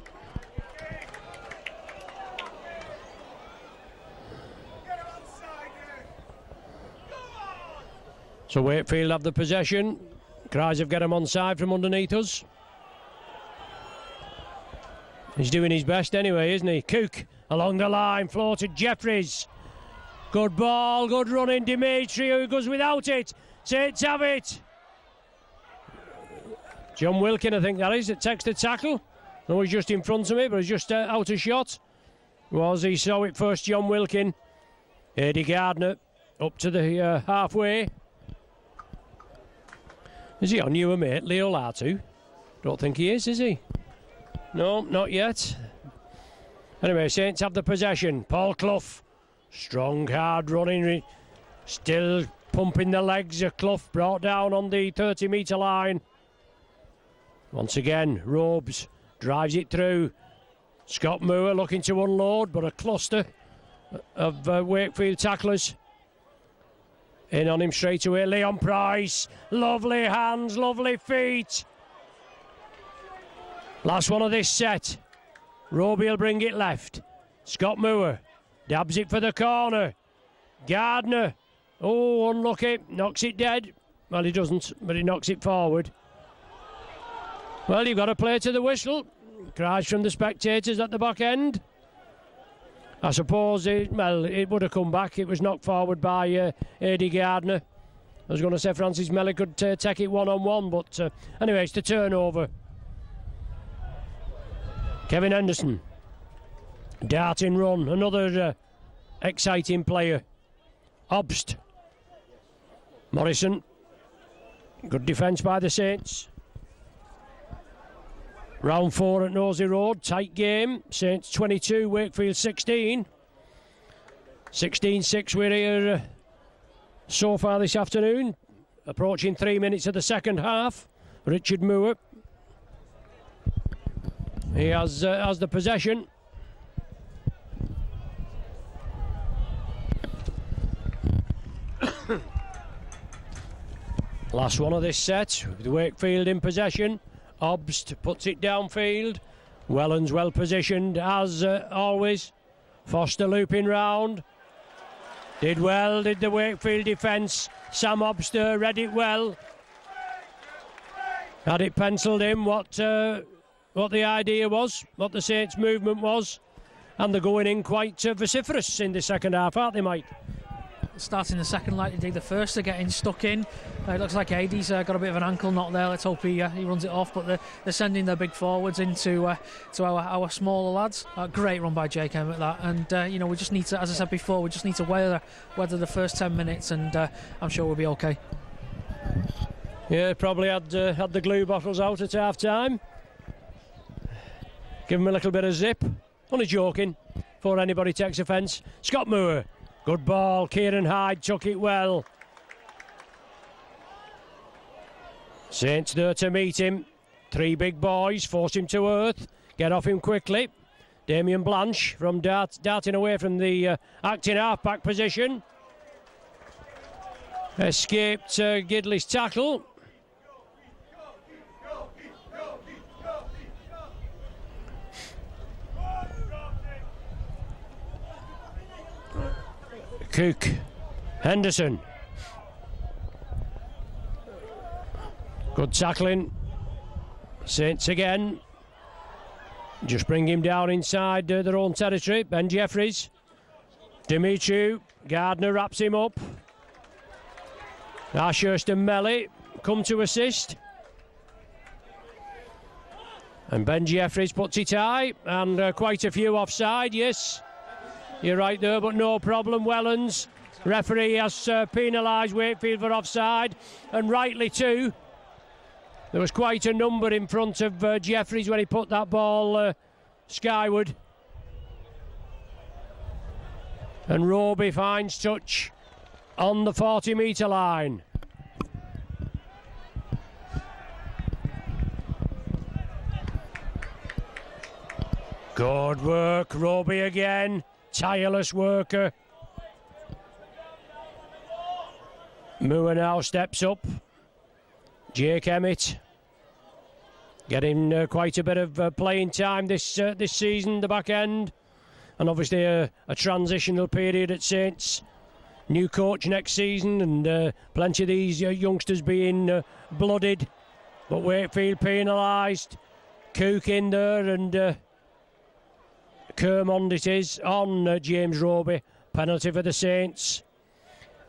So Wakefield have the possession. Cries of get him onside from underneath us. He's doing his best anyway, isn't he? Cook along the line, floated Jeffries. Good ball, good running. Dimitri, who goes without it. Saints have it. John Wilkin, I think that is, that takes the tackle. No, he's just in front of me, but he's just out of shot. He saw it first, John Wilkin. Eddie Gardner up to the halfway. Is he on you, mate? Leo Latu? Don't think he is he? No, not yet. Anyway, Saints have the possession. Paul Clough. Strong, hard running. Still pumping the legs of Clough. Brought down on the 30-metre line. Once again, Robes drives it through. Scott Moore looking to unload, but a cluster of Wakefield tacklers. In on him straight away, Leon Price. Lovely hands, lovely feet. Last one of this set. Roby will bring it left. Scott Moore dabs it for the corner. Gardner. Oh, unlucky. Knocks it dead. Well, he doesn't, but he knocks it forward. Well, you've got to play to the whistle. Cries from the spectators at the back end. I suppose it would have come back. It was knocked forward by Eddie Gardner. I was going to say Francis Melly could take it one-on-one, but anyway, it's the turnover. Kevin Henderson. Darting run. Another exciting player. Obst. Morrison. Good defence by the Saints. Round 4 at Nosey Road, tight game. Saints 22, Wakefield 16. 16-6 we're here so far this afternoon. Approaching 3 minutes of the second half. Richard Moore. He has the possession. Last one of this set, with Wakefield in possession. Obst puts it downfield. Wellens well positioned as always. Foster looping round. Did well, did the Wakefield defence. Sam Obster read it well. Had it penciled in what the idea was, what the Saints' movement was. And they're going in quite vociferous in the second half, aren't they, Mike? Starting the second like they did the first, they're getting stuck in. It looks like Adie's got a bit of an ankle knock there. Let's hope he runs it off. But they're sending their big forwards into to our smaller lads. Great run by Jake Emmett that. And we just need to, as I said before, we just need to weather the first 10 minutes, and I'm sure we'll be okay. Yeah, probably had the glue bottles out at half time. Give him a little bit of zip. Only joking, before anybody takes offence. Scott Moore, good ball. Kieran Hyde took it well. Saints there to meet him. 3 big boys, force him to earth. Get off him quickly. Damien Blanche from darting away from the acting half-back position. Escaped Gidley's tackle. Cook, Henderson. Good tackling. Saints again. Just bring him down inside their own territory. Ben Jeffries. Dimitriou. Gardner wraps him up. Ashurst and Melly come to assist. And Ben Jeffries puts it high. And quite a few offside, yes. You're right there, but no problem. Wellens, referee has penalised Wakefield for offside, and rightly too. There was quite a number in front of Jeffries when he put that ball skyward. And Roby finds touch on the 40-metre line. Good work, Roby again. Tireless worker. Moore now steps up. Jake Emmett getting quite a bit of playing time this season, the back end, and obviously a transitional period at Saints. New coach next season, and plenty of these youngsters being blooded, but Wakefield penalised. Cook in there, and Kermond it is on James Roby. Penalty for the Saints.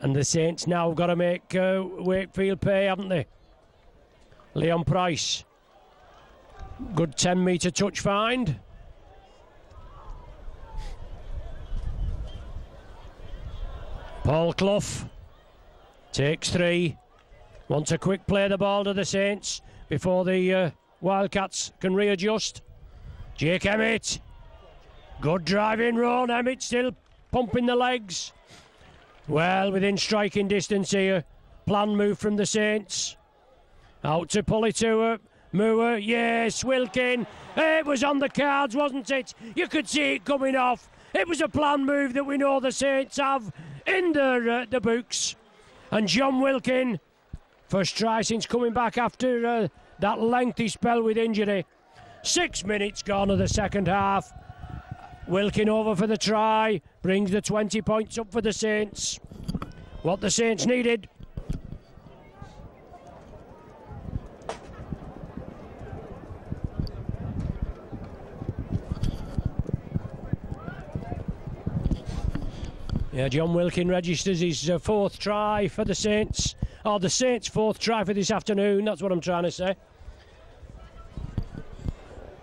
And the Saints now got to make Wakefield pay, haven't they? Leon Price. Good 10-metre touch find. Paul Clough takes 3. Wants a quick play the ball to the Saints before the Wildcats can readjust. Jake Emmett. Good driving run. Emmett still pumping the legs. Well, within striking distance here. Plan move from the Saints. Out to Pulitua. Moore, yes, Wilkin. It was on the cards, wasn't it? You could see it coming off. It was a plan move that we know the Saints have in their the books. And John Wilkin, first try since coming back after that lengthy spell with injury. 6 minutes gone of the second half. Wilkin over for the try, brings the 20 points up for the Saints. What the Saints needed. Yeah, John Wilkin registers his 4th try for the Saints. The Saints' 4th try for this afternoon, that's what I'm trying to say.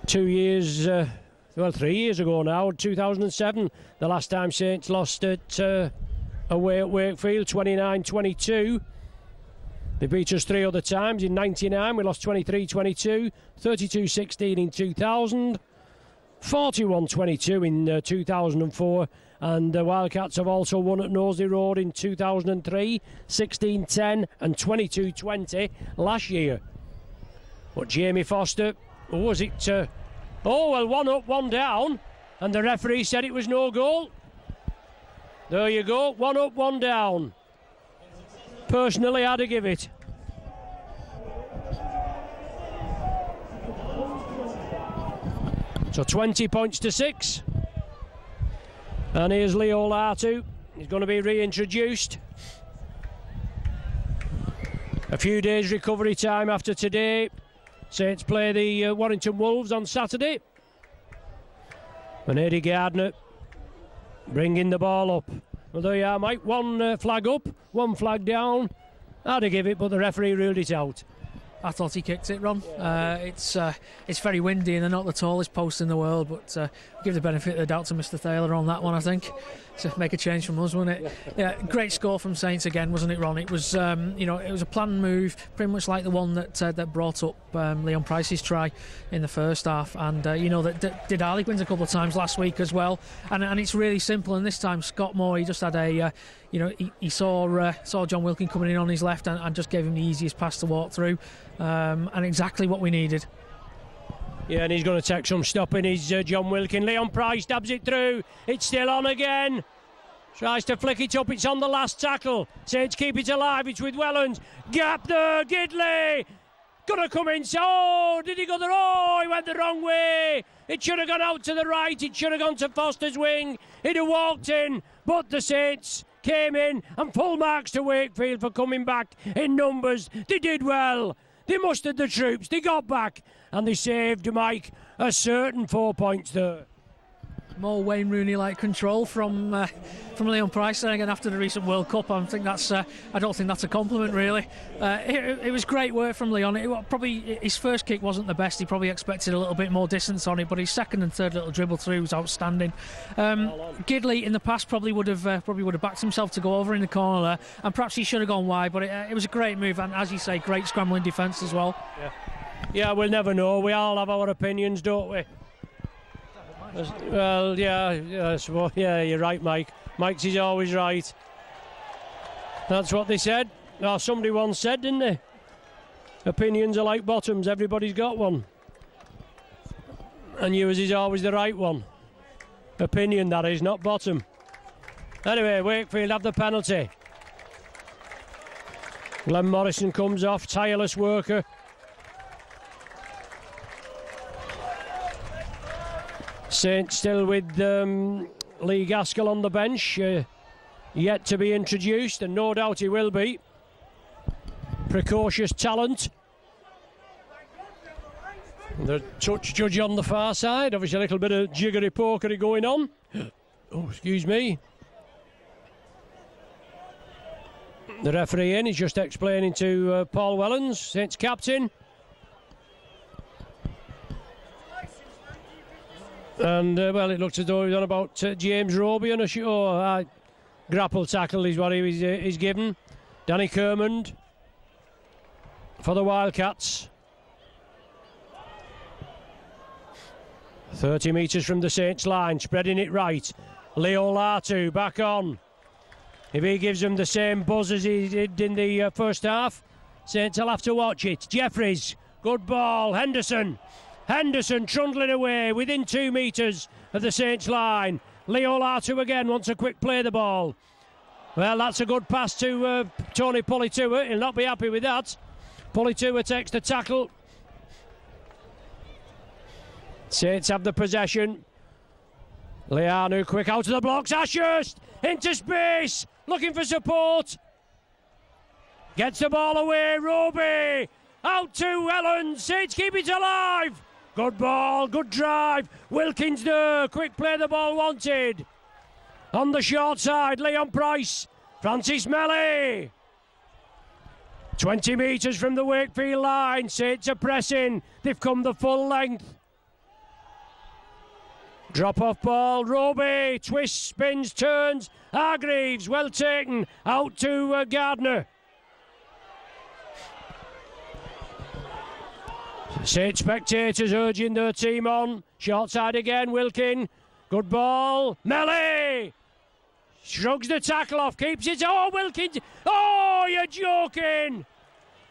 2 years... 3 years ago now, 2007, the last time Saints lost at away at Wakefield, 29-22. They beat us 3 other times. In 99, we lost 23-22, 32-16 in 2000, 41-22 in 2004, and the Wildcats have also won at Knowsley Road in 2003, 16-10 and 22-20 last year. But Jamie Foster, was it... 1 up, 1 down, and the referee said it was no goal. There you go, 1 up, 1 down. Personally, I'd give it. So 20 points to 6. And here's Leo Latu He's going to be reintroduced. A few days recovery time after today. Saints play the Warrington Wolves on Saturday. And Eddie Gardner bringing the ball up. Well, there you are, Mike. One flag up, one flag down. Hard to give it, but the referee ruled it out. I thought he kicked it, Ron. It's very windy and they're not the tallest post in the world, but give the benefit of the doubt to Mr. Thaler on that one, I think. To make a change from us, wasn't it? Yeah, great score from Saints again, wasn't it, Ron? It was, it was a planned move, pretty much like the one that brought up Leon Price's try in the first half, and that did Harlequins a couple of times last week as well. And it's really simple. And this time, Scott Moore, he just had a, he saw John Wilkin coming in on his left and just gave him the easiest pass to walk through, and exactly what we needed. Yeah, and he's going to take some stopping. He's John Wilkin. Leon Price stabs it through. It's still on again. Tries to flick it up. It's on the last tackle. Saints keep it alive. It's with Wellens. Gap there. Gidley. Gonna come in. Oh, did he go there? Oh, he went the wrong way. It should have gone out to the right. It should have gone to Foster's wing. He'd have walked in. But the Saints came in. And full marks to Wakefield for coming back in numbers. They did well. They mustered the troops. They got back. And they saved, Mike, a certain 4 points there. More Wayne Rooney-like control from Leon Price. And again, after the recent World Cup, I don't think that's a compliment, really. It was great work from Leon. Probably his first kick wasn't the best. He probably expected a little bit more distance on it, but his second and third little dribble through was outstanding. Gidley in the past probably would have backed himself to go over in the corner there, and perhaps he should have gone wide. But it was a great move, and as you say, great scrambling defence as well. Yeah, we'll never know. We all have our opinions, don't we? Well, yeah, you're right, Mike. Mike's is always right. That's what they said. Oh, somebody once said, didn't they? Opinions are like bottoms, everybody's got one. And yours is always the right one. Opinion, that is, not bottom. Anyway, Wakefield have the penalty. Glenn Morrison comes off, tireless worker. Saints still with Lee Gaskell on the bench, yet to be introduced, and no doubt he will be. Precocious talent. The touch judge on the far side, obviously a little bit of jiggery-pokery going on. Oh, excuse me. The referee in, he's just explaining to Paul Wellens, Saints captain. And, it looks as though he was on about James Roby on a show. Grapple tackle is what he's given. Danny Kermond for the Wildcats. 30 metres from the Saints line, spreading it right. Leo Latu back on. If he gives them the same buzz as he did in the first half, Saints will have to watch it. Jeffries, good ball. Henderson trundling away within 2 metres of the Saints line. Leo Latu again wants a quick play the ball. Well, that's a good pass to Tony Pulitua. He'll not be happy with that. Pulitua takes the tackle. Saints have the possession. Lianu quick out of the blocks. Ashurst into space, looking for support. Gets the ball away. Roby out to Helens. Saints keep it alive. Good ball, good drive. Wilkins there. Quick play the ball wanted. On the short side, Leon Price. Francis Melly. 20 metres from the Wakefield line. Saints are pressing. They've come the full length. Drop off ball. Roby. Twists, spins, turns. Hargreaves. Well taken. Out to Gardner. Saints spectators urging their team on. Short side again, Wilkin. Good ball. Melly! Shrugs the tackle off, keeps it. Oh, Wilkins! Oh, you're joking!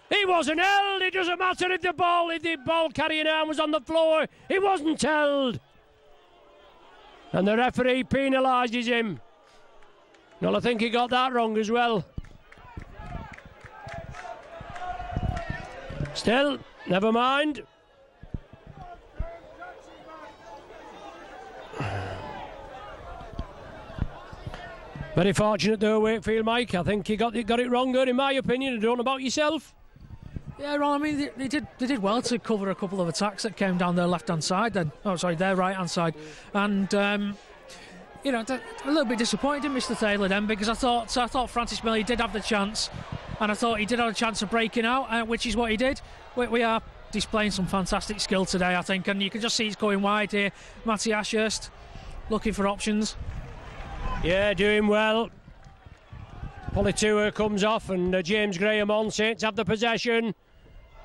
He wasn't held. It doesn't matter if the ball carrying arm was on the floor. He wasn't held. And the referee penalises him. Well, I think he got that wrong as well. Still, never mind. Very fortunate though, Wakefield, Mike. I think he got it wrong there, in my opinion. I don't know about yourself. Yeah, Ron, I mean, they did well to cover a couple of attacks that came down their left-hand side then. Oh, sorry, their right-hand side. And, you know, a little bit disappointed in Mr Taylor then, because I thought Francis Millie did have the chance, and I thought he did have a chance of breaking out, which is what he did. We are displaying some fantastic skill today, I think, and you can just see he's going wide here. Matty Ashurst looking for options. Yeah, doing well. Politua comes off, and James Graham on. Saints have the possession.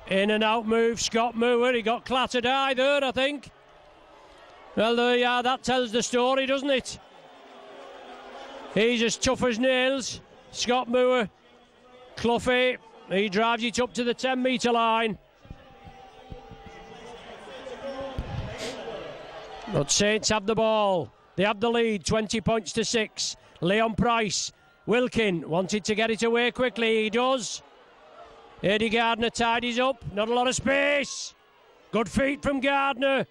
In and out move, Scott Moore. He got clattered high there, I think. Well, there you are. That tells the story, doesn't it? He's as tough as nails. Scott Moore. Cloughy. He drives it up to the 10-metre line. But Saints have the ball. They have the lead, 20 points to 6. Leon Price. Wilkin wanted to get it away quickly. He does. Eddie Gardner tidies up. Not a lot of space. Good feet from Gardner.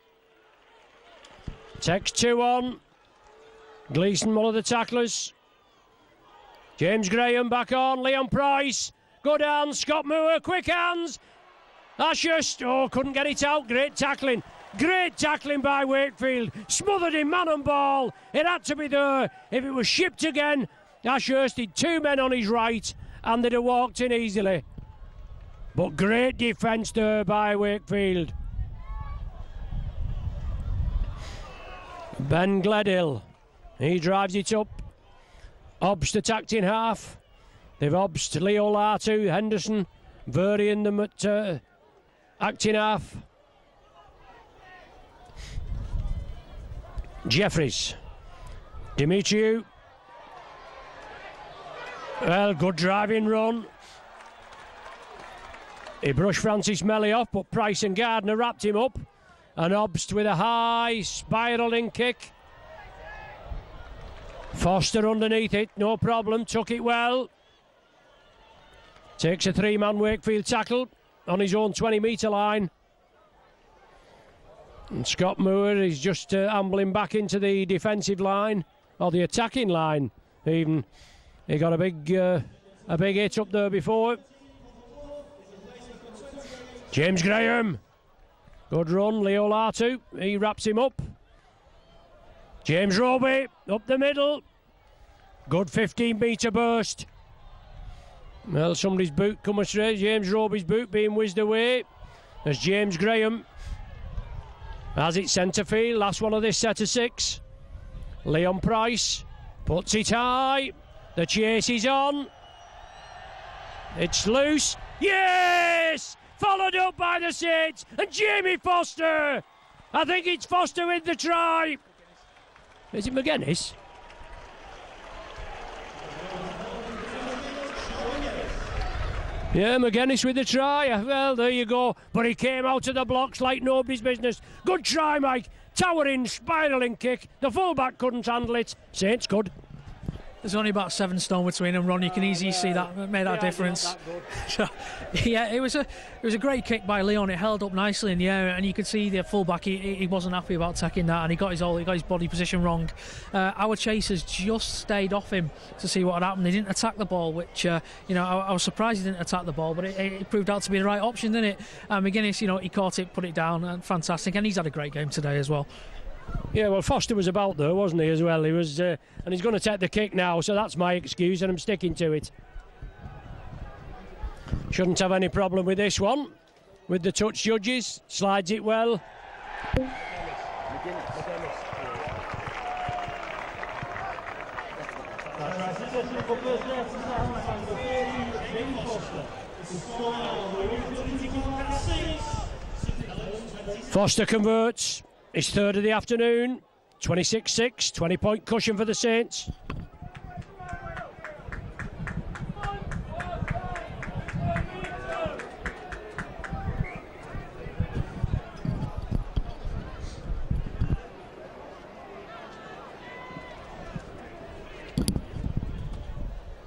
Takes 2 on. Gleeson, one of the tacklers. James Graham back on. Leon Price. Good hands. Scott Moore. Quick hands. Ashurst. Oh, couldn't get it out. Great tackling. Great tackling by Wakefield. Smothered him, man and ball. It had to be there. If it was shipped again, Ashurst had 2 men on his right and they'd have walked in easily. But great defence there by Wakefield. Ben Gledhill. He drives it up. Obst attacked in half. They've obst Leo Latu, Henderson, varying them at acting half. Jeffries. Dimitriou. Well, good driving run. He brushed Francis Melly off, but Price and Gardner wrapped him up. And Obst with a high spiralling kick. Foster underneath it, no problem, took it well. Takes a 3-man Wakefield tackle on his own 20-metre line. And Scott Moore is just ambling back into the defensive line, or the attacking line even. He got a big hit up there before. James Graham. Good run, Leo Latu. He wraps him up. James Roby up the middle. Good 15-metre burst. Well, somebody's boot come astray. James Roby's boot being whizzed away. As James Graham has it centre field. Last one of this set of 6. Leon Price puts it high. The chase is on. It's loose. Yes! Followed up by the Saints and Jamie Foster. I think it's Foster with the try. Is it McGuinness? Yeah, McGuinness with the try. Well, there you go. But he came out of the blocks like nobody's business. Good try, Mike. Towering, spiralling kick. The fullback couldn't handle it. Saints good. There's only about 7 stone between them, Ron. You can easily see that made that difference. So, yeah, it was a great kick by Leon. It held up nicely in the air, and you could see the fullback. He wasn't happy about taking that, and he got his body position wrong. Our chasers just stayed off him to see what had happened. They didn't attack the ball, which I was surprised he didn't attack the ball, but it proved out to be the right option, didn't it? McGuinness, he caught it, put it down, and fantastic. And he's had a great game today as well. Yeah, well, Foster was about there, wasn't he, as well? He was, and he's going to take the kick now, so that's my excuse, and I'm sticking to it. Shouldn't have any problem with this one. With the touch judges, slides it well. Foster converts. His 3rd of the afternoon, 26-6, 20-point cushion for the Saints.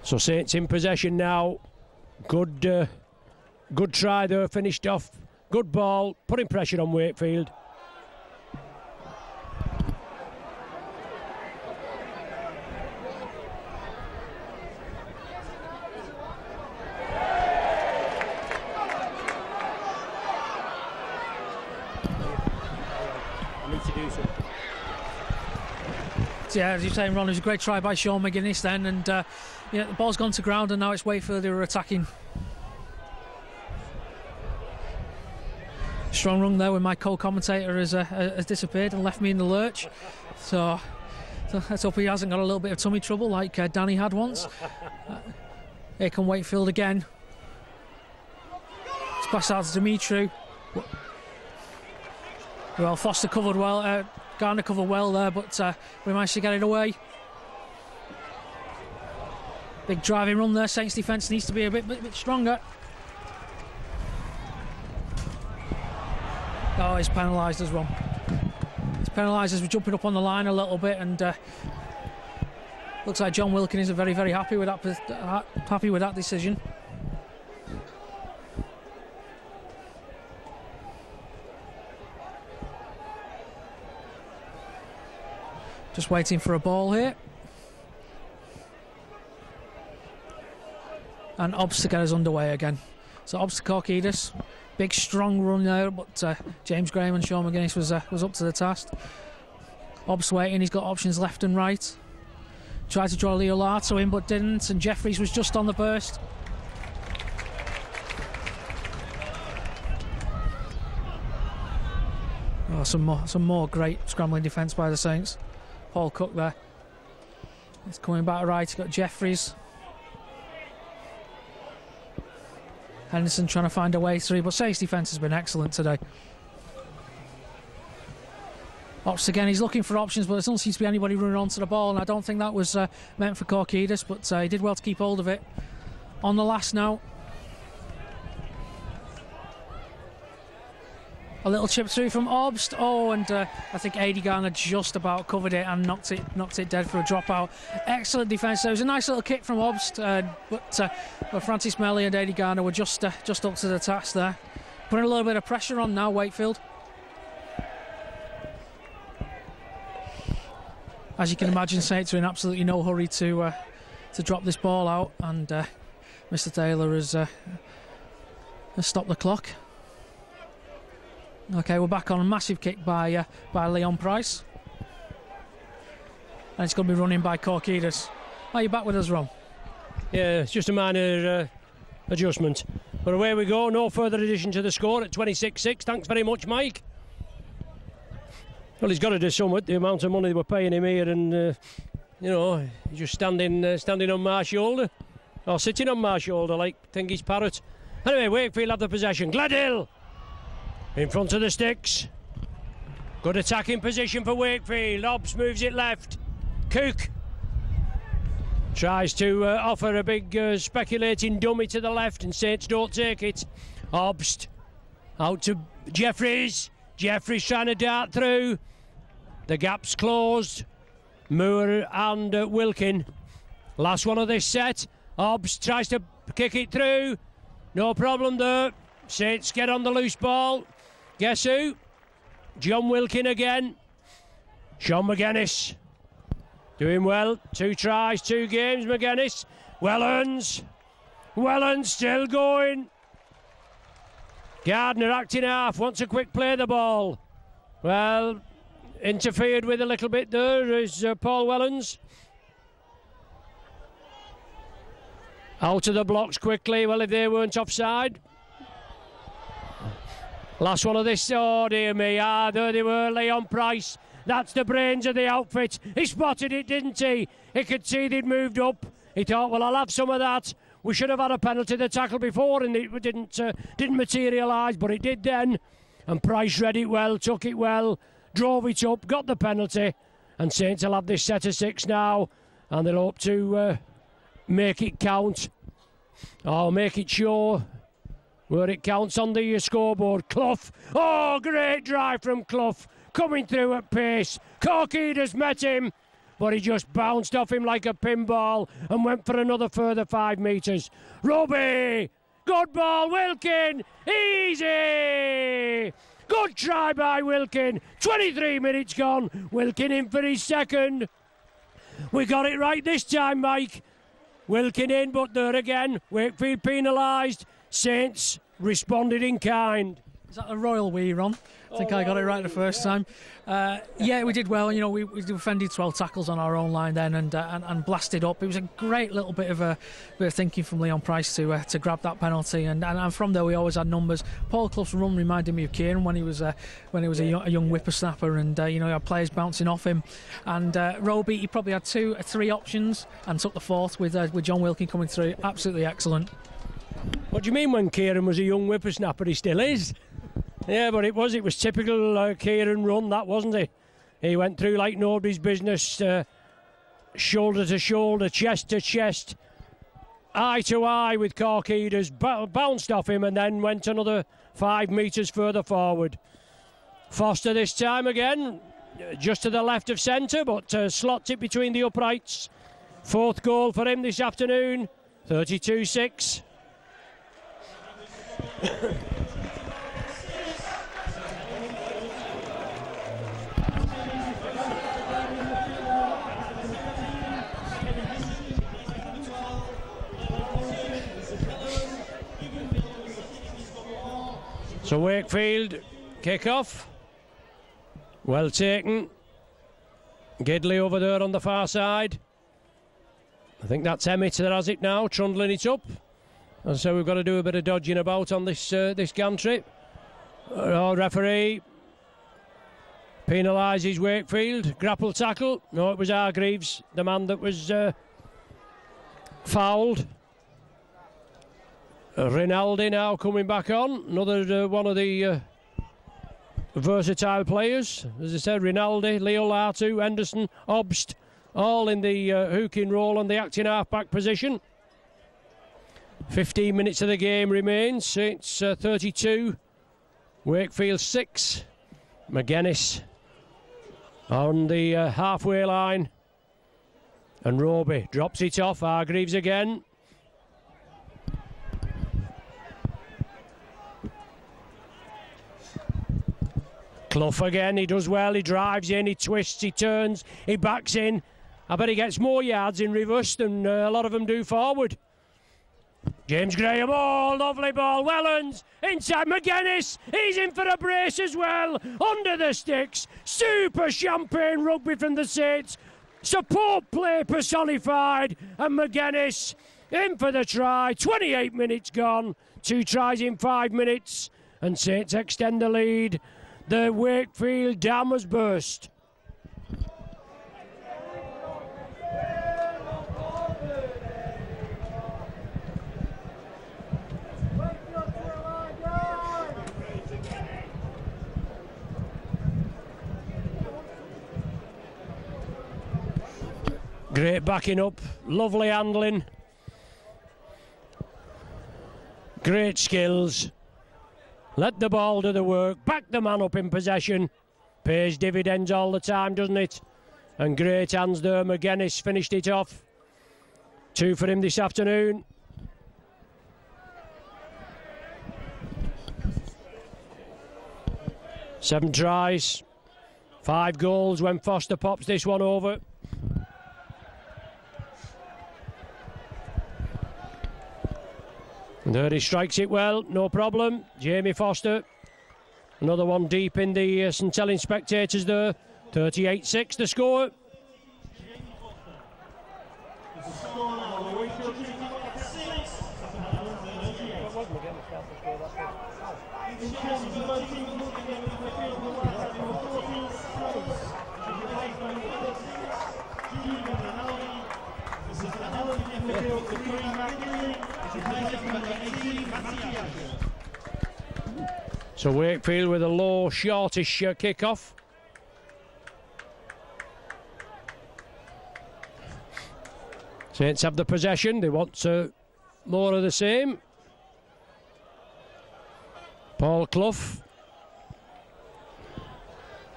So Saints in possession now. Good try there, finished off. Good ball, putting pressure on Wakefield. Yeah, as you're saying, Ron, it was a great try by Sean McGuinness then, and yeah, the ball's gone to ground, and now it's Wakefield who are attacking. Strong run there when my co-commentator has disappeared and left me in the lurch. So let's hope he hasn't got a little bit of tummy trouble like Danny had once. Here come Wakefield again. It's passed out to Dimitru. Well, Foster covered well, Garner covered well there, but we managed to get it away. Big driving run there. Saints' defence needs to be a bit stronger. Oh, he's penalised us, Ron. He's penalised us for jumping up on the line a little bit, and looks like John Wilkin is very, very happy with that decision. Just waiting for a ball here. And Obbs to get us underway again. So Obbs to Korkidis. Big strong run there, but James Graham and Sean McGuinness was up to the task. Obbs waiting, he's got options left and right. Tried to draw Leo Lato in but didn't, and Jeffries was just on the burst. Oh, some more great scrambling defence by the Saints. Paul Cook there. He's coming back right, he's got Jeffries. Henderson trying to find a way through, but Saints' defence has been excellent today. Ops again, he's looking for options, but there doesn't seem to be anybody running onto the ball, and I don't think that was meant for Korkidis, but he did well to keep hold of it. On the last now. A little chip through from Obst. Oh, and I think Adi Garner just about covered it and knocked it dead for a dropout. Excellent defence. There was a nice little kick from Obst, but Francis Melly and Adi Garner were just up to the task there. Putting a little bit of pressure on now, Wakefield. As you can imagine, Saints are in absolutely no hurry to drop this ball out, and Mr. Taylor has stopped the clock. Okay, we're back on a massive kick by Leon Price. And it's going to be running by Korkidis. Are you back with us, Ron? Yeah, it's just a minor adjustment. But away we go, no further addition to the score at 26-6. Thanks very much, Mike. Well, he's got to do something. The amount of money they were paying him here, and he's just standing on my shoulder. Or sitting on my shoulder like Thingy's parrot. Anyway, Wakefield have the possession. Gladhill in front of the sticks. Good attacking position for Wakefield. Obbs moves it left. Cook tries to offer a big speculating dummy to the left, and Saints don't take it. Obbs out to Jeffries. Jeffries trying to dart through. The gap's closed. Moore and Wilkin. Last one of this set. Obbs tries to kick it through. No problem there. Saints get on the loose ball. Guess who? John Wilkin again. Sean McGuinness doing well. 2 tries, 2 games. McGuinness. Wellens still going. Gardner acting half. Wants a quick play the ball. Well, interfered with a little bit there is Paul Wellens. Out of the blocks quickly. Well, if they weren't offside. Last one of this. Oh dear me. There they were. Leon Price. That's the brains of the outfit. He spotted it, didn't he? He could see they'd moved up. He thought, well, I'll have some of that. We should have had a penalty. The tackle before, and it didn't materialise, but it did then. And Price read it well, took it well, drove it up, got the penalty. And Saints will have this set of 6 now, and they'll hope to make it count. Or make it show where it counts on the scoreboard. Clough. Oh, great drive from Clough. Coming through at pace. Korkidis met him, but he just bounced off him like a pinball and went for another further 5 metres. Robbie! Good ball, Wilkin! Easy! Good try by Wilkin. 23 minutes gone. Wilkin in for his second. We got it right this time, Mike. Wilkin in, but there again. Wakefield penalised. Saints responded in kind. Is that a royal we, Ron? I think I got it right the first time. Yeah, we did well. You know, we defended 12 tackles on our own line then and blasted up. It was a great little bit of thinking from Leon Price to grab that penalty. And from there we always had numbers. Paul Clough's run reminded me of Kieran when he was a young whippersnapper, and you know, he had players bouncing off him. And Roby, he probably had 2 or 3 options and took the fourth with John Wilkin coming through. Absolutely excellent. What do you mean when Kieran was a young whippersnapper? He still is. Yeah, but it was typical Kieran run, that, wasn't it? He went through like nobody's business, shoulder to shoulder, chest to chest, eye to eye with Corkeeders, bounced off him and then went another 5 metres further forward. Foster this time again, just to the left of centre, but slots it between the uprights. 4th goal for him this afternoon, 32-6. So Wakefield kick off. Well taken. Gidley over there on the far side. I think that's Emmett that has it now, trundling it up. And so we've got to do a bit of dodging about on this gantry. Referee penalises Wakefield. Grapple tackle. No, it was Hargreaves, the man that was fouled. Rinaldi now coming back on. Another one of the versatile players. As I said, Rinaldi, Leo Latu, Henderson, Obst, all in the hooking role on the acting half-back position. 15 minutes of the game remains. It's 32. Wakefield 6. McGuinness on the halfway line. And Roby drops it off. Hargreaves again. Clough again, he does well, he drives in, he twists, he turns, he backs in. I bet he gets more yards in reverse than a lot of them do forward. James Graham, oh, lovely ball, Wellens, inside McGuinness, he's in for a brace as well, under the sticks, super champagne rugby from the Saints, support play personified, and McGuinness in for the try, 28 minutes gone, 2 tries in 5 minutes, and Saints extend the lead. The Wakefield dam has burst. Great backing up, lovely handling, great skills. Let the ball do the work, back the man up in possession. Pays dividends all the time, doesn't it? And great hands there, McGuinness finished it off. 2 for him this afternoon. Seven tries, 5 goals when Foster pops this one over. And there he strikes it well, no problem. Jamie Foster. Another one deep in the St Helens spectators there. 38-6 the score. So Wakefield with a low, shortish kick-off. Saints have the possession. They want more of the same. Paul Clough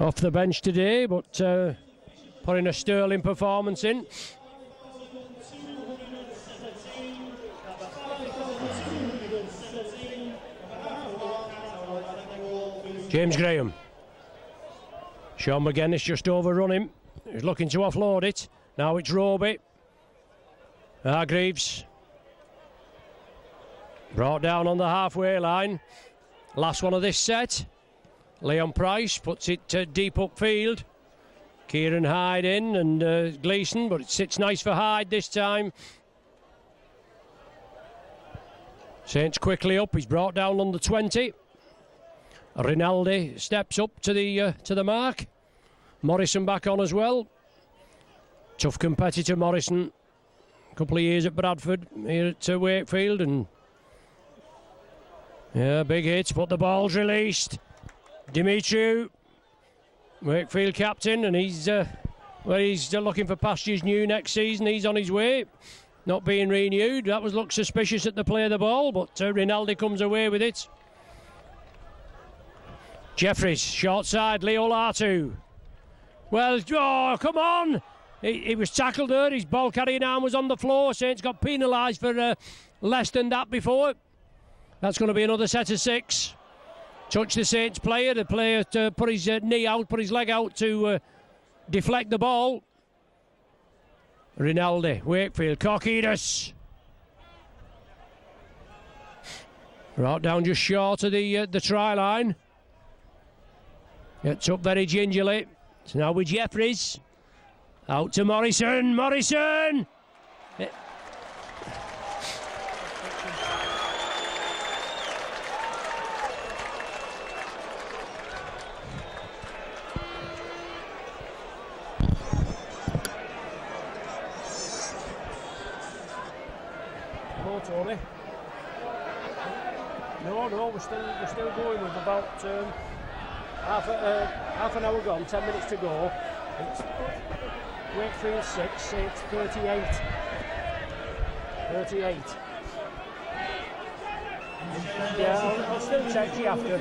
off the bench today, but putting a sterling performance in. James Graham. Sean McGuinness just overrun him. He's looking to offload it. Now it's Roby. Hargreaves. Brought down on the halfway line. Last one of this set. Leon Price puts it deep upfield. Kieran Hyde in and Gleeson, but it sits nice for Hyde this time. Saints quickly up. He's brought down under 20. Rinaldi steps up to the mark. Morrison back on as well. Tough competitor, Morrison. A couple of years at Bradford, here at Wakefield, and yeah, big hits, but the ball's released. Dimitriou, Wakefield captain, and he's looking for pastures new next season. He's on his way, not being renewed. That looked suspicious at the play of the ball, but Rinaldi comes away with it. Jeffries, short side, Leo Latu. Well, oh, come on! He was tackled there, his ball carrying arm was on the floor. Saints got penalised for less than that before. That's going to be another set of 6. Touch the Saints player. The player put his knee out, put his leg out to deflect the ball. Rinaldi, Wakefield, Korkidas. Brought down just short of the try line. Gets up very gingerly. It's now with Jeffries. Out to Morrison. Morrison! Hello, Tony. No, we're still going with about half an hour gone, 10 minutes to go. It's Wakefield 6, Saints 38. 38. Yeah, I'll still check you after.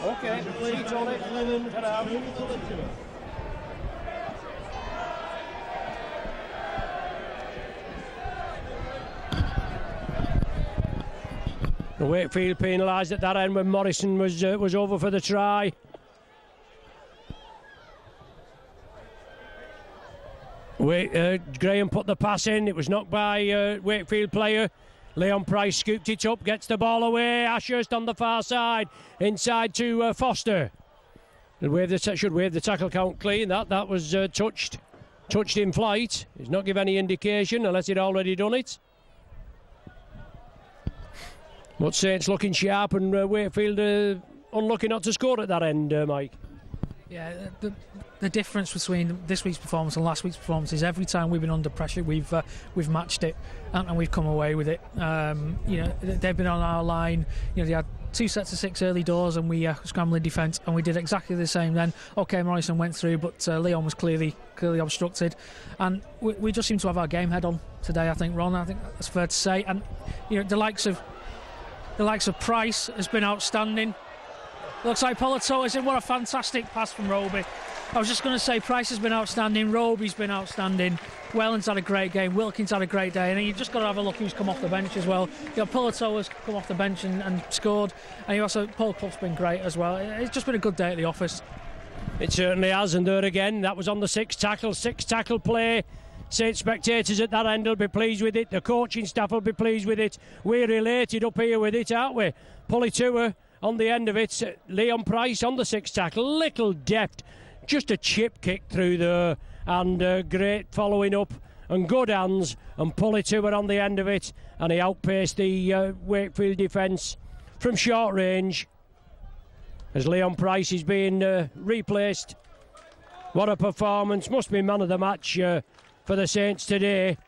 Okay, see you, Tony. Ta-da. Wakefield penalised at that end when Morrison was over for the try. Graham put the pass in. It was knocked by Wakefield player. Leon Price scooped it up, gets the ball away. Ashurst on the far side, inside to Foster. Should wave the tackle count clean. That was touched in flight. He's not give any indication unless he'd already done it. But Saints looking sharp and Wakefield unlucky not to score at that end, Mike. Yeah, the difference between this week's performance and last week's performance is every time we've been under pressure, we've matched it and we've come away with it. They've been on our line. They had 2 sets of 6 early doors and we scrambled in defence and we did exactly the same then. OK, Morrison went through, but Leon was clearly obstructed, and we just seem to have our game head on today. I think, Ron. I think that's fair to say. And the likes of Price has been outstanding. Looks like Polito is in. What a fantastic pass from Roby. I was just going to say Price has been outstanding, Roby's been outstanding, Wellens had a great game, Wilkins had a great day, and you've just got to have a look who's come off the bench as well. Polito has come off the bench and scored, and Paul Clough's been great as well. It's just been a good day at the office. It certainly has, and there again, that was on the 6 tackle play. Saints spectators at that end will be pleased with it. The coaching staff will be pleased with it. We're elated up here with it, aren't we? Polito on the end of it. Leon Price on the 6 tackle. Little deft. Just a chip kick through there. And great following up. And good hands. And Polito on the end of it. And he outpaced the Wakefield defence from short range. As Leon Price is being replaced. What a performance. Must be man of the match for the Saints today.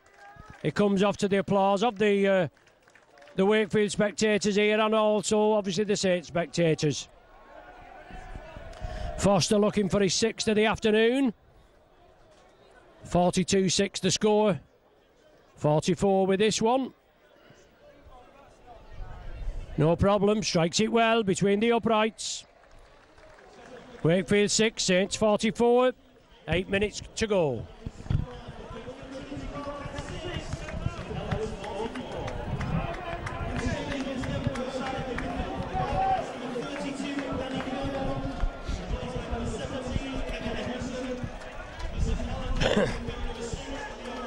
It comes off to the applause of the Wakefield spectators here, and also obviously the Saints spectators. Foster looking for his 6th of the afternoon. 42-6 the score. 44 with this one. No problem, strikes it well between the uprights. Wakefield 6, Saints 44. 8 minutes to go.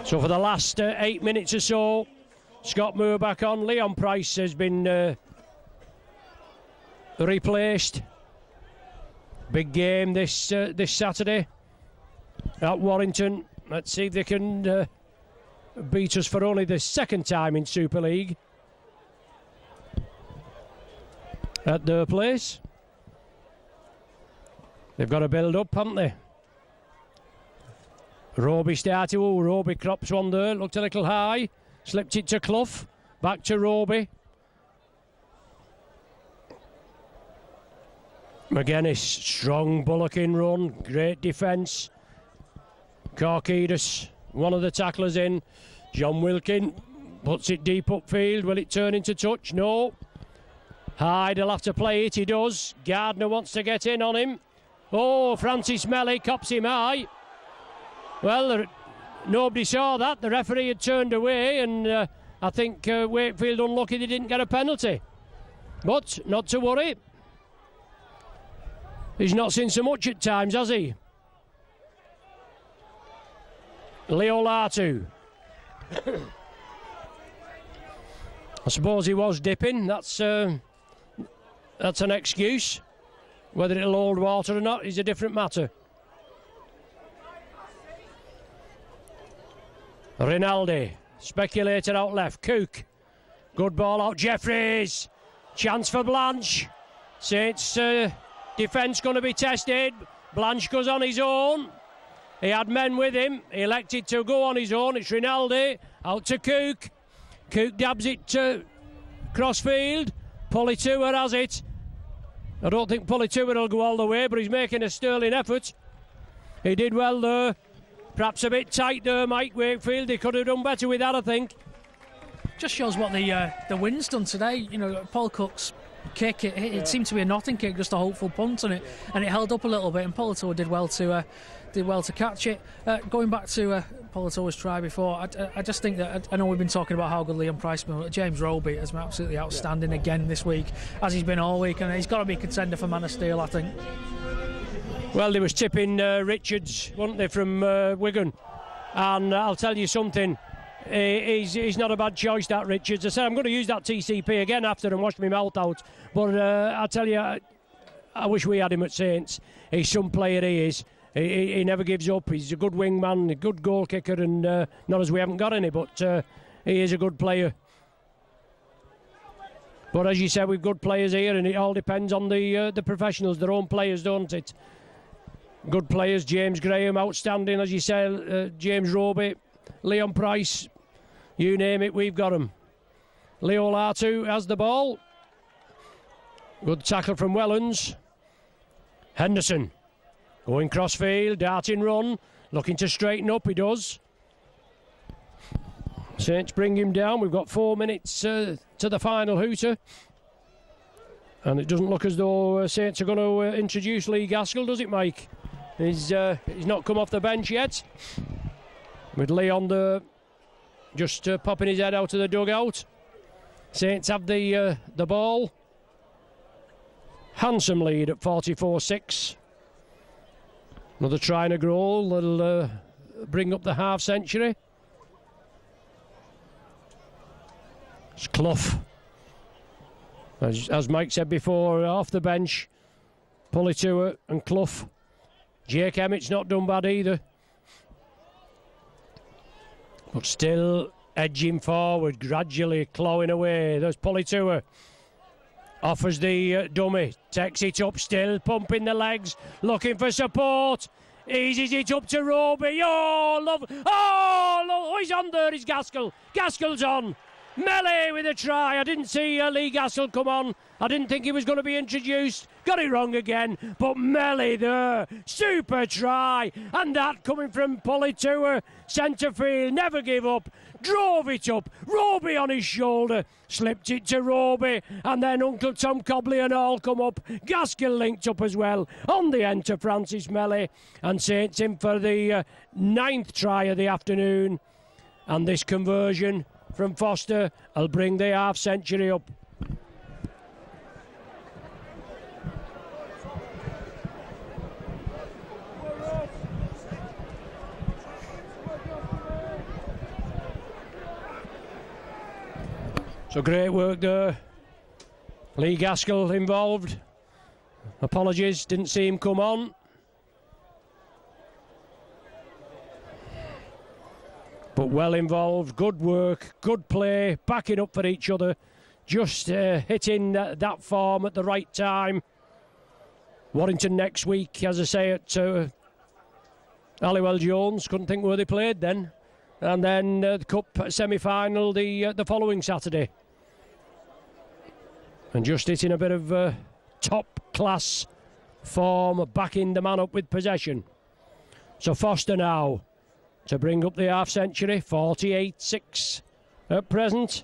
So for the last 8 minutes or so, Scott Moore back on. Leon Price has been replaced. Big game this Saturday at Warrington. Let's see if they can beat us for only the second time in Super League at their place. They've got to build up, haven't they? Roby started. Oh, Roby crops one there. Looked a little high. Slipped it to Clough. Back to Roby. McGuinness, strong bullocking run. Great defence. Korkidis, one of the tacklers in. John Wilkin puts it deep upfield. Will it turn into touch? No. Hyde will have to play it. He does. Gardner wants to get in on him. Oh, Francis Melly cops him high. Well, nobody saw that. The referee had turned away, and I think Wakefield unlucky they didn't get a penalty. But not to worry. He's not seen so much at times, has he? Leo Latu. I suppose he was dipping. That's an excuse. Whether it'll hold water or not is a different matter. Rinaldi, speculator out left. Cook, good ball out. Jeffries, chance for Blanche. Saints defence going to be tested. Blanche goes on his own. He had men with him. He elected to go on his own. It's Rinaldi out to Cook. Cook dabs it to crossfield. Politua has it. I don't think Politua will go all the way, but he's making a sterling effort. He did well there. Perhaps a bit tight there, Mike Wakefield. He could have done better with that, I think. Just shows what the wind's done today. You know, Paul Cook's kick, it seemed to be a nothing kick, just a hopeful punt, and it held up a little bit, and Politua did well to catch it. Going back to Politua's try before, I just think that, I know we've been talking about how good Liam Price has been, but James Roby has been absolutely outstanding again this week, as he's been all week, and he's got to be a contender for Man of Steel, I think. Well, they was tipping Richards, weren't they, from Wigan, and I'll tell you something, he's not a bad choice, that Richards. I said I'm going to use that TCP again after and wash my mouth out, but I tell you, I wish we had him at Saints. He's some player, he is. He never gives up. He's a good wingman, a good goal kicker, and not as we haven't got any, but he is a good player. But as you said, we've good players here, and it all depends on the professionals, their own players, don't it? Good players. James Graham, outstanding, as you said. James Roby, Leon Price, you name it, we've got him. Leo Latu has the ball. Good tackle from Wellens. Henderson going crossfield, darting run, looking to straighten up, he does. Saints bring him down. We've got 4 minutes to the final hooter. And it doesn't look as though Saints are going to introduce Lee Gaskell, does it, Mike? He's not come off the bench yet. With Leon there just popping his head out of the dugout. Saints have the ball. Handsome lead at 44-6. Another try and a goal that'll bring up the half century. It's Clough. As Mike said before, off the bench, Politua and Clough. Jake Emmett's not done bad either. But still edging forward, gradually clawing away. There's Politua. Offers the dummy, takes it up still, pumping the legs, looking for support. Eases it up to Roby. Oh, he's on there, is Gaskell. Gaskell's on. Melee with a try. I didn't see Lee Gaskell come on. I didn't think he was going to be introduced. Got it wrong again. But Melee there. Super try. And that coming from Politua. Centre field. Never give up. Drove it up. Roby on his shoulder. Slipped it to Roby. And then Uncle Tom Cobley and all come up. Gaskell linked up as well. On the end to Francis Melee. And Saints in for the 9th try of the afternoon. And this conversion from Foster will bring the half century up. So great work there Lee Gaskell involved. Apologies, didn't see him come on. But well involved, good work, good play, backing up for each other, just hitting that form at the right time. Warrington next week, as I say, at Halliwell Jones, couldn't think where they played then. And then the Cup semi-final the following Saturday. And just hitting a bit of top-class form, backing the man up with possession. So Foster now to bring up the half-century, 48-6 at present.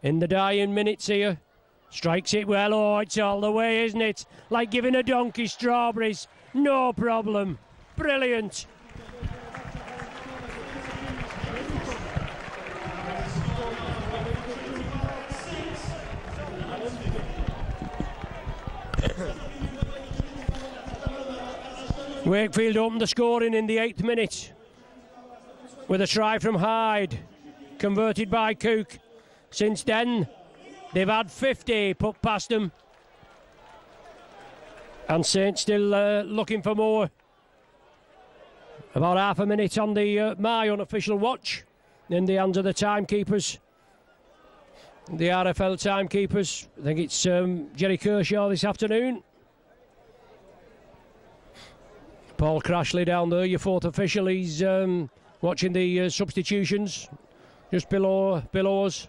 In the dying minutes here. Strikes it well. Oh, it's all the way, isn't it? Like giving a donkey strawberries. No problem. Brilliant. Wakefield opened the scoring in the 8th minute with a try from Hyde, converted by Cook. Since then, they've had 50 put past them. And Saints still looking for more. About half a minute on the my unofficial watch in the hands of the timekeepers. The RFL timekeepers. I think it's Jerry Kershaw this afternoon. Paul Crashley down there, your fourth official. He's watching the substitutions just below us.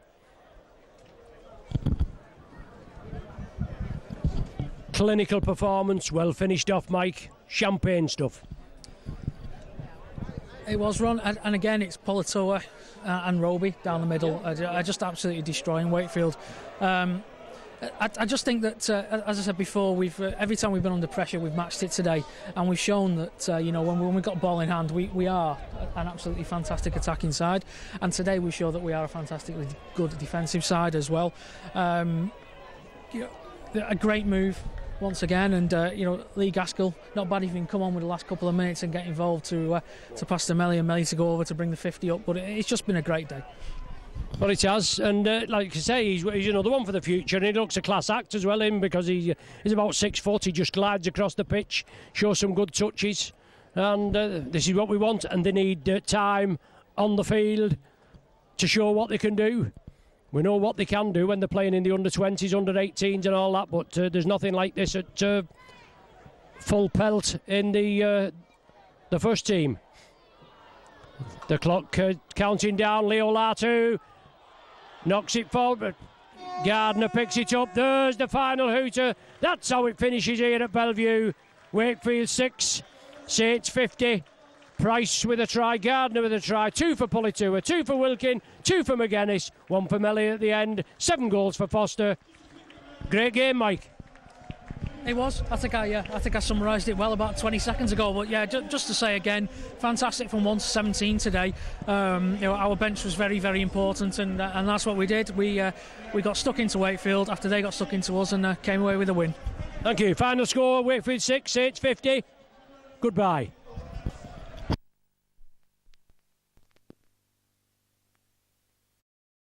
Clinical performance, well finished off, Mike. Champagne stuff. It was, Ron, and again it's Politoa and Roby down the middle. Are just absolutely destroying Wakefield. I just think that, as I said before, we've every time we've been under pressure, we've matched it today, and we've shown that when we've got ball in hand, we are an absolutely fantastic attacking side, and today we show that we are a fantastically good defensive side as well. A great move once again, and Lee Gaskell, not bad if he can come on with the last couple of minutes and get involved to pass to Melly and Melly to go over to bring the 50 up. But it's just been a great day. Well, it has, and like I say, he's another one for the future, and he looks a class act as well, because he's about 6 foot. He just glides across the pitch, shows some good touches, and this is what we want. And they need time on the field to show what they can do. We know what they can do when they're playing in the under-20s, under-18s and all that, but there's nothing like this at full pelt in the first team. The clock counting down. Leo Latu knocks it forward, but Gardner picks it up. There's the final hooter. That's how it finishes here at Bellevue. Wakefield 6, Saints 50. Price with a try, Gardner with a try, 2 for Pulitua, 2 for Wilkin, 2 for McGuinness, 1 for Melly at the end, 7 goals for Foster. Great game, Mike. It was. I think I summarised it well about 20 seconds ago. But yeah, just to say again, fantastic from 1 to 17 today. Our bench was very, very important, and that's what we did. We got stuck into Wakefield after they got stuck into us, and came away with a win. Thank you. Final score: Wakefield 6, Saints 50. Goodbye.